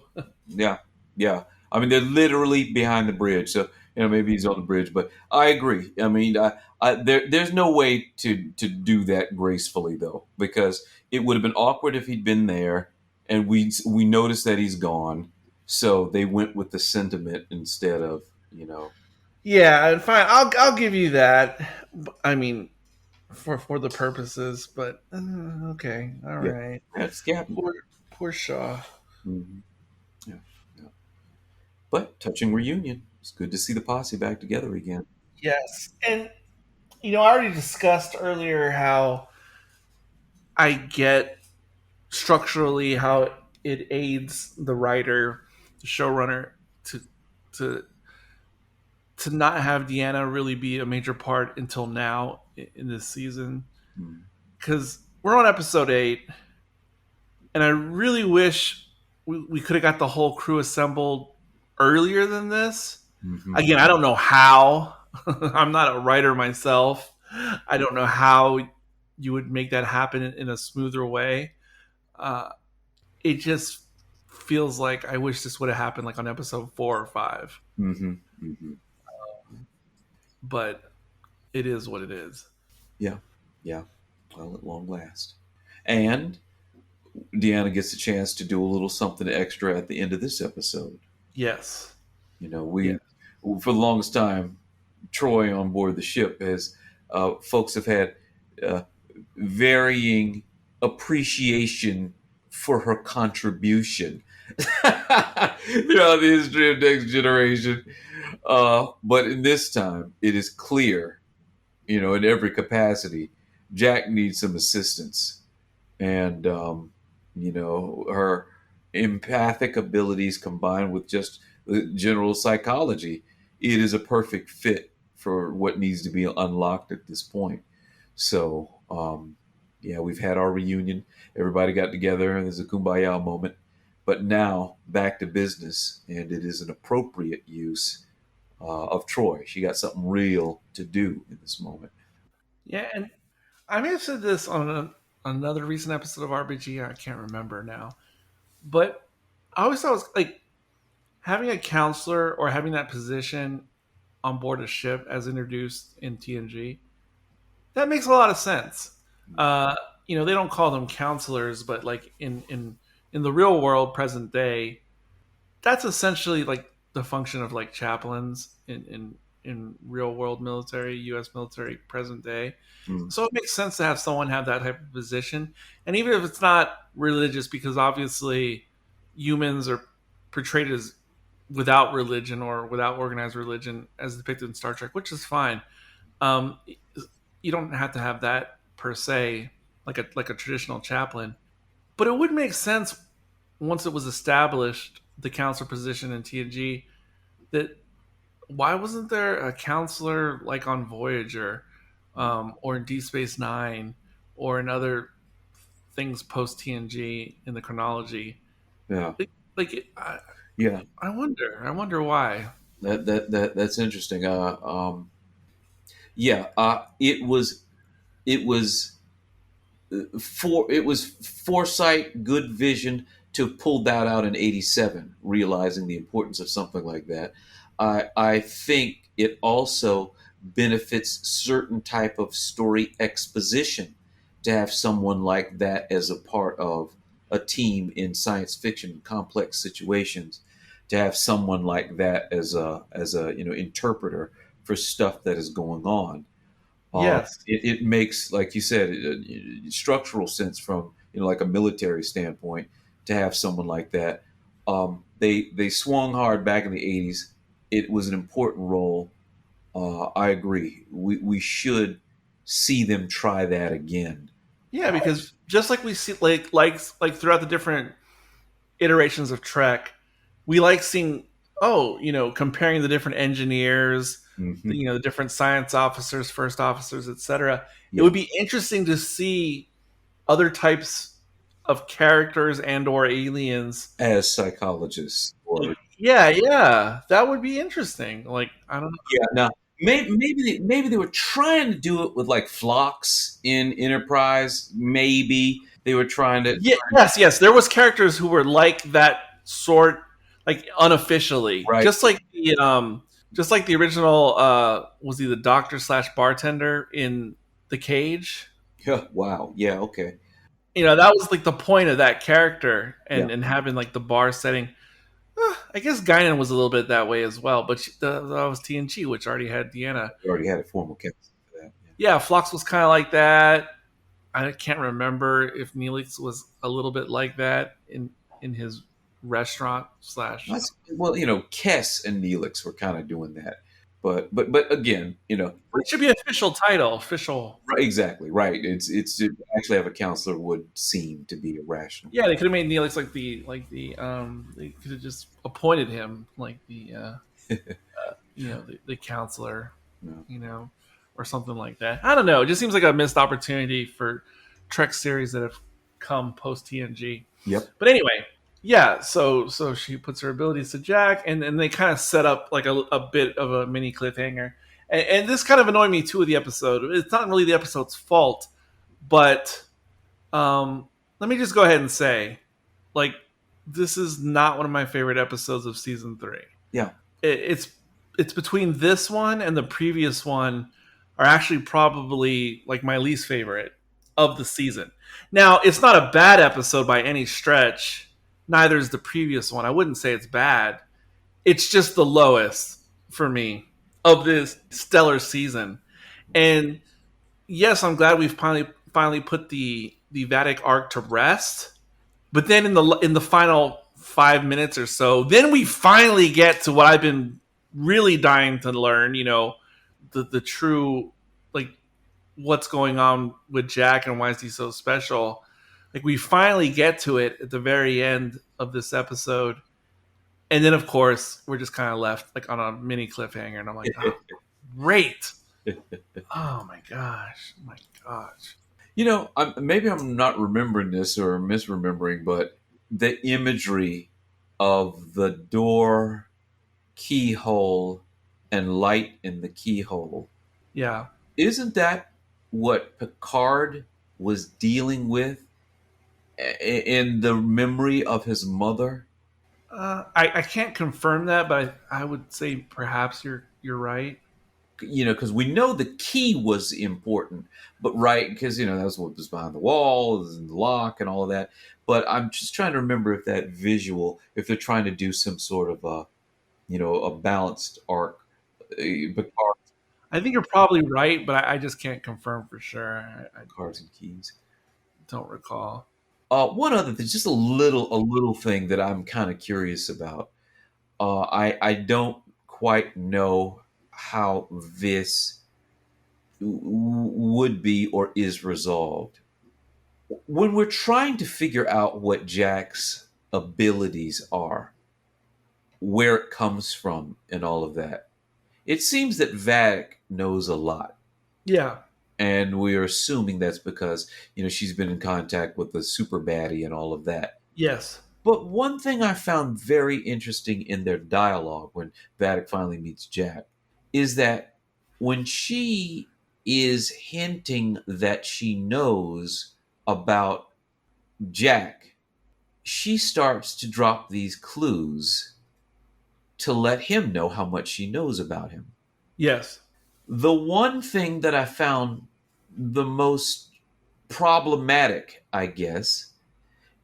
Yeah. Yeah. I mean, they're literally behind the bridge. So, maybe he's on the bridge, but I agree. I mean, there's no way to do that gracefully, though, because it would have been awkward if he'd been there and we noticed that he's gone. So they went with the sentiment instead of, Yeah, fine. I'll give you that. I mean, for the purposes, but okay, all yeah, right. that's Captain. Poor Shaw. Mm-hmm. Yeah. Yeah. But touching reunion. It's good to see the posse back together again. Yes, and I already discussed earlier how I get structurally how it aids the writer, the showrunner, to to to not have Deanna really be a major part until now in this season, Mm-hmm. because we're on episode 8, and I really wish we could have got the whole crew assembled earlier than this. Mm-hmm. Again, I don't know how. I'm not a writer myself. I don't know how you would make that happen in a smoother way. It just feels like I wish this would have happened like on episode 4 or 5. Mm-hmm. Mm-hmm. But it is what it is. Yeah. Yeah. Well, at long last. And Deanna gets a chance to do a little something extra at the end of this episode. Yes. For the longest time, Troy on board the ship has folks have had varying appreciation for her contribution throughout the history of Next Generation. But in this time, it is clear, in every capacity, Jack needs some assistance. And, her empathic abilities combined with just general psychology, it is a perfect fit for what needs to be unlocked at this point. So, we've had our reunion. Everybody got together. There's a kumbaya moment. But now, back to business. And it is an appropriate use of Troy. She got something real to do in this moment. Yeah, and I may have said this on another recent episode of RBG. I can't remember now. But I always thought it was like having a counselor or having that position on board a ship as introduced in TNG. That makes a lot of sense. They don't call them counselors, but like in in the real world, present day, that's essentially like the function of like chaplains in real world military, U.S. military, present day. Mm. So it makes sense to have someone have that type of position, and even if it's not religious, because obviously humans are portrayed as without religion or without organized religion as depicted in Star Trek, which is fine. Um, you don't have to have that per se, like a traditional chaplain, but it would make sense once it was established the counselor position in TNG that why wasn't there a counselor like on Voyager or in Deep Space Nine or in other things post TNG in the chronology? Yeah, I, yeah. I wonder why. That's interesting. Yeah. It was it was foresight, good vision to pull that out in '87, realizing the importance of something like that. I think it also benefits certain type of story exposition to have someone like that as a part of a team in science fiction complex situations, to have someone like that as a interpreter for stuff that is going on. Yes. It makes, like you said, structural sense from like a military standpoint to have someone like that. They swung hard back in the '80s. It was an important role. I agree. We should see them try that again. Yeah, because just like we see like throughout the different iterations of Trek, we like seeing comparing the different engineers, Hmm. the different science officers, first officers, etc. It Yeah, would be interesting to see other types of characters and or aliens. as psychologists, Like, or yeah, that would be interesting. Like, I don't know. yeah. Now, maybe they were trying to do it with like Phlox in Enterprise. Maybe they were trying to. Yeah, yes. There was characters who were like that sort, like unofficially, Right. just like the original. Was he the doctor slash bartender in The Cage? Yeah. Wow. Yeah. Okay. That was like the point of that character, Yeah. and having like the bar setting. I guess Guinan was a little bit that way as well, but that was TNG, which already had Deanna. We already had a formal council for that. Yeah, Phlox was kind of like that. I can't remember if Neelix was a little bit like that in his restaurant slash. Well, Kess and Neelix were kind of doing that, but again, It should be an official title. Official. right, exactly right. It's to actually have a counselor would seem to be irrational. Yeah, they could have made Neelix they could have just appointed him like the counselor, No. or something like that. I don't know. It just seems like a missed opportunity for Trek series that have come post TNG. Yep. But anyway, yeah. So she puts her abilities to Jack, and they kind of set up like a bit of a mini cliffhanger. And this kind of annoyed me too with the episode. It's not really the episode's fault, but let me just go ahead and say, like, this is not one of my favorite episodes of season 3. Yeah. It's between this one and the previous one are actually probably like my least favorite of the season. Now, it's not a bad episode by any stretch. Neither is the previous one. I wouldn't say it's bad. It's just the lowest for me of this stellar season. And yes, I'm glad we've finally put the Vatic arc to rest. But then in the final 5 minutes or so, then we finally get to what I've been really dying to learn. The true, like, what's going on with Jack and why is he so special. Like, we finally get to it at the very end of this episode, and then of course we're just kind of left like on a mini cliffhanger, and I'm like, oh, great. Oh my gosh. Maybe I'm not remembering this or misremembering, but the imagery of the door, keyhole, and light in the keyhole, Yeah. isn't that what Picard was dealing with in the memory of his mother? I can't confirm that, but I would say perhaps you're right. Because we know the key was important, but right, because that's what was behind the wall, and the lock, and all of that. But I'm just trying to remember if that visual, if they're trying to do some sort of a balanced arc. Picard, I think you're probably right, but I just can't confirm for sure. I cards and keys. don't recall. One other thing, just a little thing that I'm kind of curious about. I don't quite know how this would be or is resolved. When we're trying to figure out what Jack's abilities are, where it comes from, and all of that, it seems that Vatic knows a lot. Yeah. And we are assuming that's because, she's been in contact with the super baddie and all of that. Yes. But one thing I found very interesting in their dialogue when Vatic finally meets Jack is that when she is hinting that she knows about Jack, she starts to drop these clues to let him know how much she knows about him. Yes. The one thing that I found the most problematic, I guess,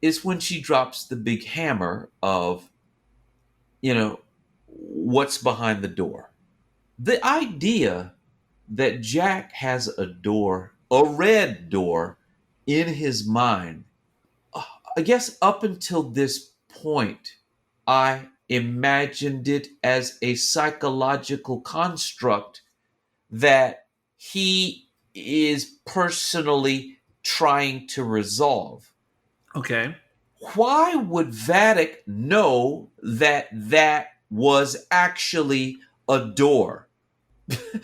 is when she drops the big hammer of, what's behind the door. The idea that Jack has a door, a red door, in his mind, I guess up until this point, I imagined it as a psychological construct that he is personally trying to resolve. Okay. Why would Vatic know that that was actually a door?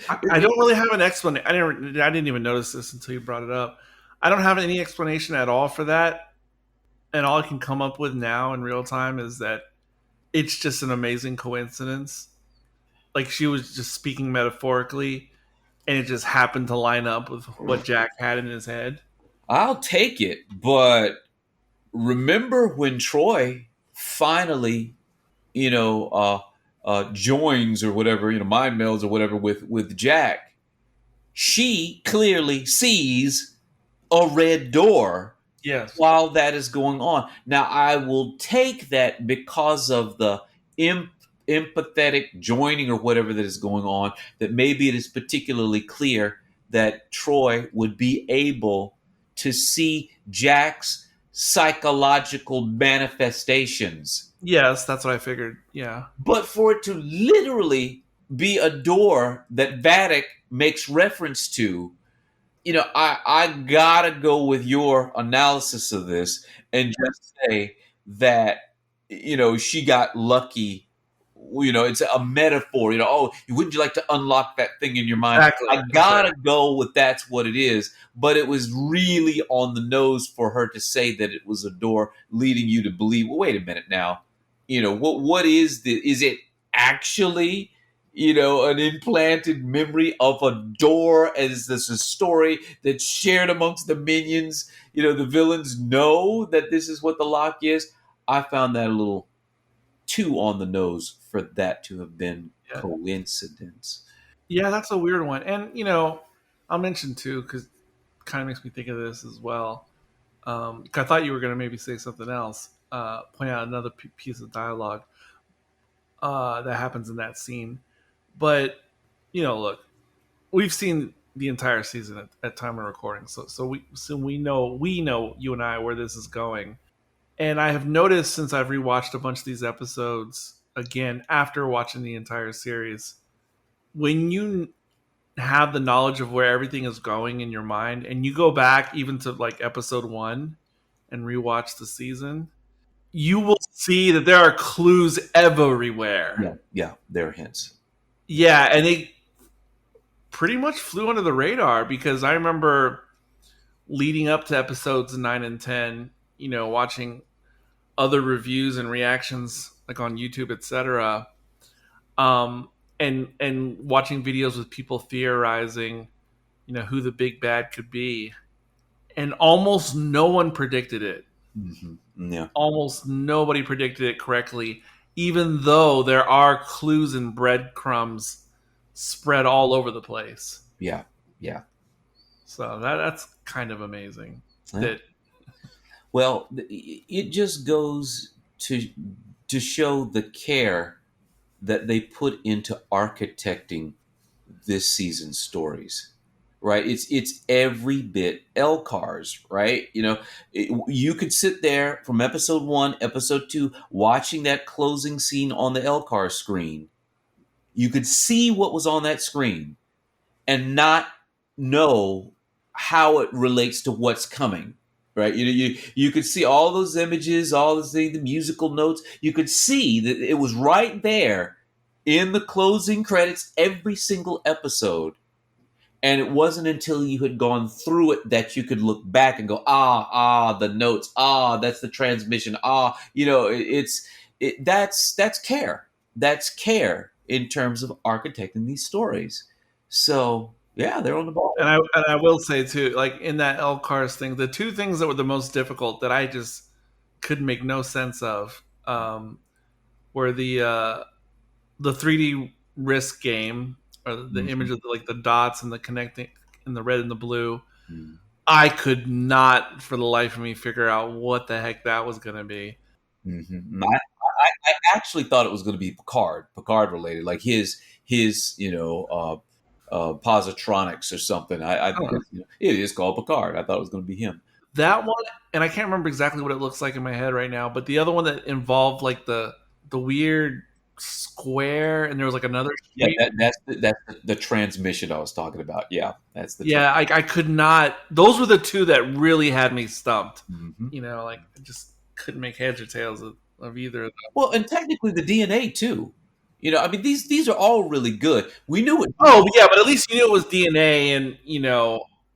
I don't really have an explanation. I didn't even notice this until you brought it up. I don't have any explanation at all for that. And all I can come up with now in real time is that it's just an amazing coincidence. Like she was just speaking metaphorically, and it just happened to line up with what Jack had in his head. I'll take it, but remember when Troy finally, joins or whatever, mind melds or whatever with Jack, she clearly sees a red door. Yes. While that is going on. Now, I will take that because of the empathetic joining or whatever that is going on, that maybe it is particularly clear that Troy would be able to see Jack's psychological manifestations. Yes, that's what I figured. Yeah. But for it to literally be a door that Vatic makes reference to, I gotta go with your analysis of this and just say that, she got lucky. It's a metaphor. Oh, wouldn't you like to unlock that thing in your mind? Exactly. I gotta go with that's what it is. But it was really on the nose for her to say that it was a door leading you to believe. Well, wait a minute now. What is the? Is it actually? An implanted memory of a door, as this a story that's shared amongst the minions. The villains know that this is what the lock is. I found that a little too on the nose for that to have been coincidence. Yeah, that's a weird one. And, I'll mention too, because it kind of makes me think of this as well. I thought you were going to maybe say something else, point out another piece of dialogue that happens in that scene. But, look, we've seen the entire season at time of recording. So we know you and I where this is going. And I have noticed since I've rewatched a bunch of these episodes again after watching the entire series, when you have the knowledge of where everything is going in your mind and you go back even to like episode 1 and rewatch the season, you will see that there are clues everywhere. Yeah, there are hints. Yeah, and they pretty much flew under the radar because I remember leading up to episodes 9 and 10, watching other reviews and reactions like on YouTube, etc. And watching videos with people theorizing, who the big bad could be. And almost no one predicted it. Mm-hmm. Yeah. Almost nobody predicted it correctly, even though there are clues and breadcrumbs spread all over the place. Yeah. So that's kind of amazing. Yeah. That Well, it just goes to show the care that they put into architecting this season's stories. Right? It's every bit L cars, right? You could sit there from episode 1, episode 2, watching that closing scene on the L car screen. You could see what was on that screen and not know how it relates to what's coming. Right, you could see all those images, all the musical notes. You could see that it was right there in the closing credits, every single episode. And it wasn't until you had gone through it that you could look back and go, the notes, that's the transmission, that's care. That's care in terms of architecting these stories. So yeah, they're on the ball. And I will say too, like in that L Cars thing, the two things that were the most difficult that I just could make no sense of were the 3D risk game, or the image of like the dots and the connecting and the red and the blue. Mm. I could not, for the life of me, figure out what the heck that was going to be. Mm-hmm. I actually thought it was going to be Picard related, like his positronics or something. It is called Picard. I thought it was going to be him. That one, and I can't remember exactly what it looks like in my head right now, but the other one that involved like the weird square, and there was like another street. That's the transmission I was talking about. Yeah, that's the I could not. Those were the two that really had me stumped. Mm-hmm. I just couldn't make heads or tails of either of them. Well, and technically the DNA too. These are all really good. We knew it. Oh yeah, but at least you knew it was DNA, and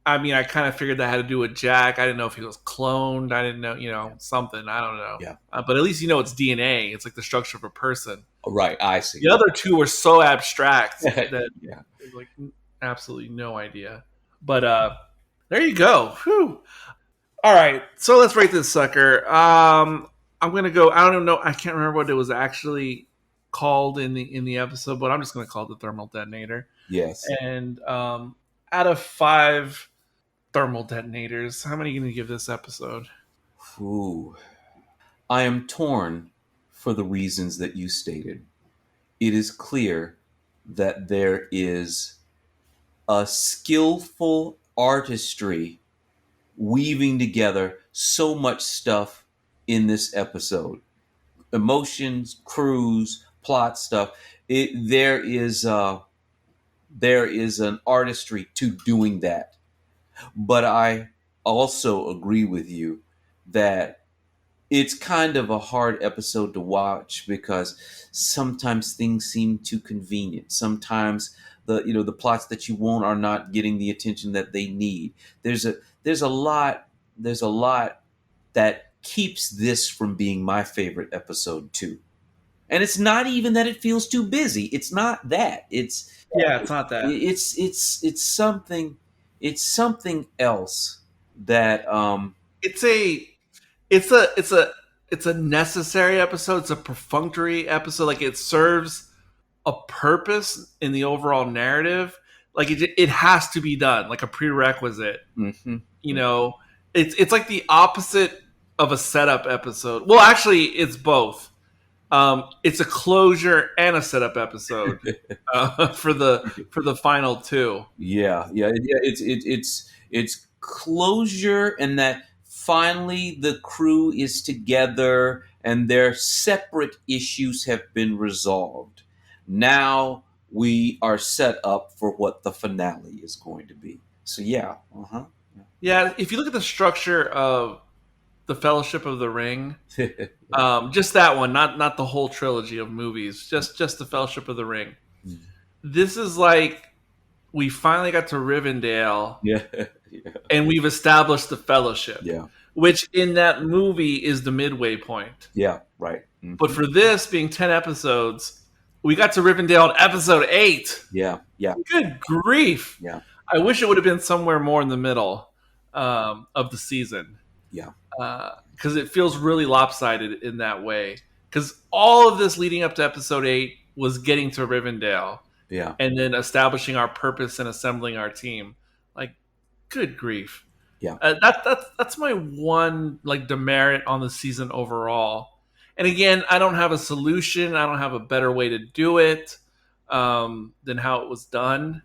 I kind of figured that had to do with Jack. I didn't know if he was cloned. I didn't know, something. I don't know. Yeah. But at least it's DNA. It's like the structure of a person. Right. I see. The other two were so abstract that yeah, like absolutely no idea. But there you go. Whew. All right, so let's rate this sucker. I'm gonna go. I don't even know. I can't remember what it was actually called in the episode, but I'm just gonna call it the thermal detonator. Yes. And out of 5 thermal detonators, how many are you gonna give this episode? Ooh, I am torn for the reasons that you stated. It is clear that there is a skillful artistry weaving together so much stuff in this episode. Emotions, crews, plot stuff. There is an artistry to doing that. But I also agree with you that it's kind of a hard episode to watch because sometimes things seem too convenient. Sometimes the plots that you want are not getting the attention that they need. There's a lot that keeps this from being my favorite episode too. And it's not even that it feels too busy. It's not that. It's not that. It's something else that it's a necessary episode. It's a perfunctory episode. Like it serves a purpose in the overall narrative. Like it has to be done, like a prerequisite. Mm-hmm. It's like the opposite of a setup episode. Well, actually, it's both. It's a closure and a setup episode for the final 2. Yeah. It's closure, and that finally the crew is together and their separate issues have been resolved. Now we are set up for what the finale is going to be. So yeah. Yeah, if you look at the structure of the Fellowship of the Ring, just that one, not the whole trilogy of movies, just the Fellowship of the Ring. Mm. This is like we finally got to Rivendell, Yeah. and we've established the Fellowship, which in that movie is the midway point. Yeah, right. Mm-hmm. But for this being 10 episodes, we got to Rivendell in episode 8. Yeah. Good grief. Yeah. I wish it would have been somewhere more in the middle of the season. Yeah. Because it feels really lopsided in that way. Because all of this leading up to episode 8 was getting to Rivendell. Yeah. And then establishing our purpose and assembling our team. Like, good grief. Yeah. That's my one like demerit on the season overall. And again, I don't have a solution. I don't have a better way to do it than how it was done.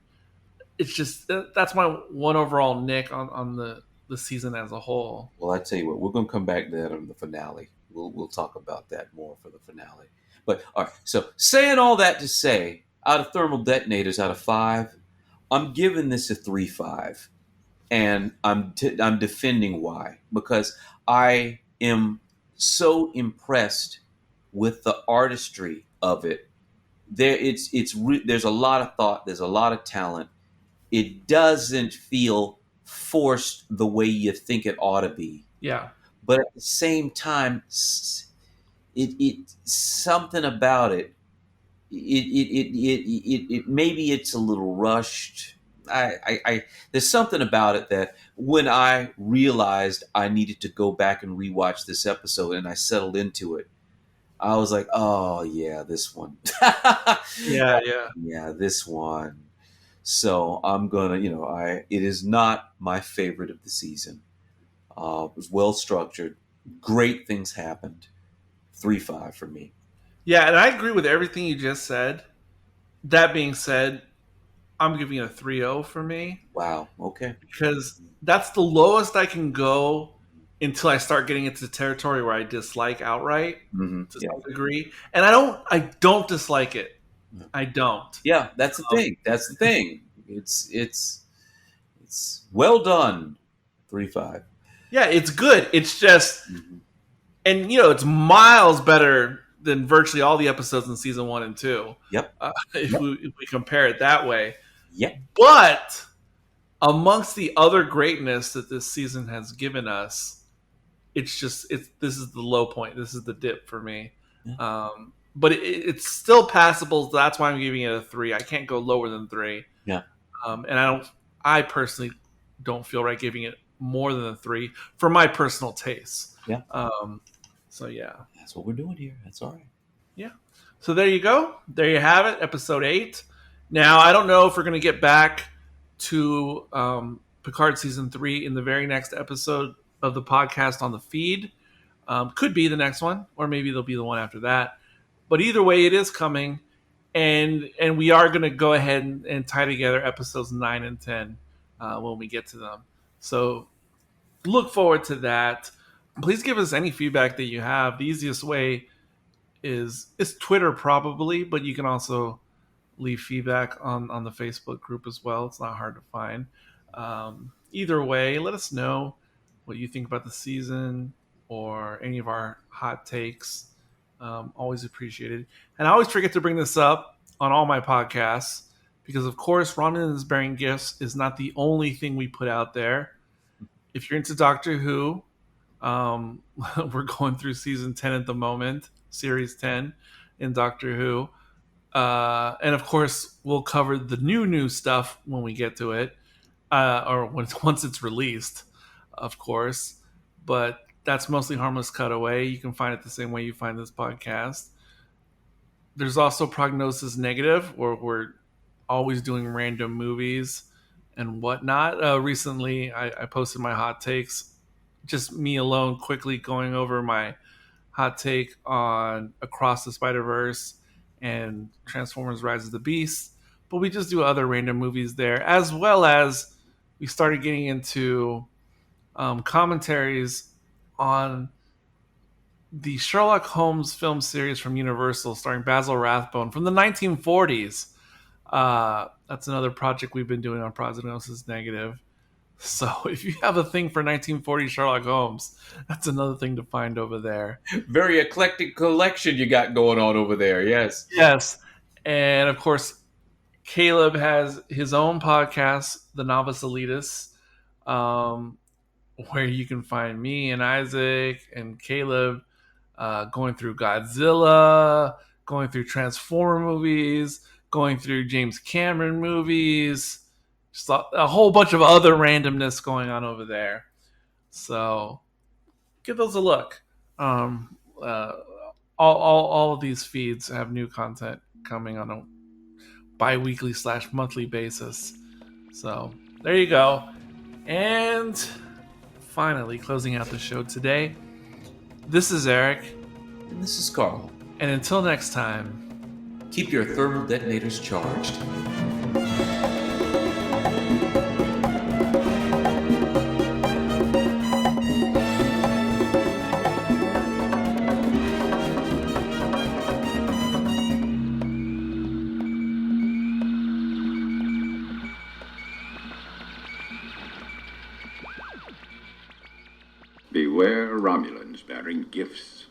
It's just that's my one overall nick on the season as a whole. Well, I tell you what, we're going to come back to that on the finale. We'll talk about that more for the finale. But all right, so saying all that to say, out of thermal detonators, out of 5, I'm giving this a 3.5, and I'm defending why, because I am so impressed with the artistry of it. There's a lot of thought, there's a lot of talent. It doesn't feel forced the way you think it ought to be. Yeah. But at the same time, it something about it maybe it's a little rushed. There's something about it that when I realized I needed to go back and rewatch this episode and I settled into it, I was like, oh yeah, this one. Yeah, this one. So I'm gonna, it is not my favorite of the season. It was well structured. Great things happened. 3.5 for me. Yeah, and I agree with everything you just said. That being said, I'm giving it a 3.0 for me. Wow. Okay. Because that's the lowest I can go until I start getting into the territory where I dislike outright to some degree. And I don't dislike it. I don't. Yeah, that's the thing. That's the thing. It's well done. 3.5. Yeah, it's good. It's just, and it's miles better than virtually all the episodes in season 1 and 2. Yep. If we compare it that way. Yep. But amongst the other greatness that this season has given us, this is the low point. This is the dip for me. Yeah. But it's still passable. So that's why I'm giving it a 3. I can't go lower than 3. Yeah. And I personally don't feel right giving it more than a 3 for my personal taste. Yeah. So yeah, that's what we're doing here. That's all right. Yeah. So there you go. There you have it. Episode 8. Now I don't know if we're going to get back to Picard season 3 in the very next episode of the podcast on the feed. Could be the next one, or maybe there'll be the one after that. But either way, it is coming, and we are going to go ahead and tie together episodes 9 and 10 when we get to them. So look forward to that. Please give us any feedback that you have. The easiest way is Twitter probably, but you can also leave feedback on the Facebook group as well. It's not hard to find. Either way, let us know what you think about the season or any of our hot takes. Always appreciated. And I always forget to bring this up on all my podcasts because, of course, Romulans Bearing Gifts is not the only thing we put out there. If you're into Doctor Who, we're going through season 10 at the moment, series 10 in Doctor Who. And, of course, we'll cover the new stuff when we get to it, or once it's released, of course. But that's mostly Harmless Cutaway. You can find it the same way you find this podcast. There's also Prognosis Negative, where we're always doing random movies and whatnot. Recently, I posted my hot takes. Just me alone quickly going over my hot take on Across the Spider-Verse and Transformers Rise of the Beast. But we just do other random movies there, as well as we started getting into commentaries on the Sherlock Holmes film series from Universal starring Basil Rathbone from the 1940s. That's another project we've been doing on Prognosis Negative. So if you have a thing for 1940 Sherlock Holmes, that's another thing to find over there. Very eclectic collection you got going on over there, yes. Yes. And of course, Caleb has his own podcast, The Novice Elitist, where you can find me and Isaac and Caleb going through Godzilla, going through Transformer movies, going through James Cameron movies, just a whole bunch of other randomness going on over there. So give those a look. All of these feeds have new content coming on a bi-weekly /monthly basis. So there you go. And finally closing out the show today. This is Eric. And this is Carl. And until next time, keep your thermal detonators charged. Beware Romulans bearing gifts.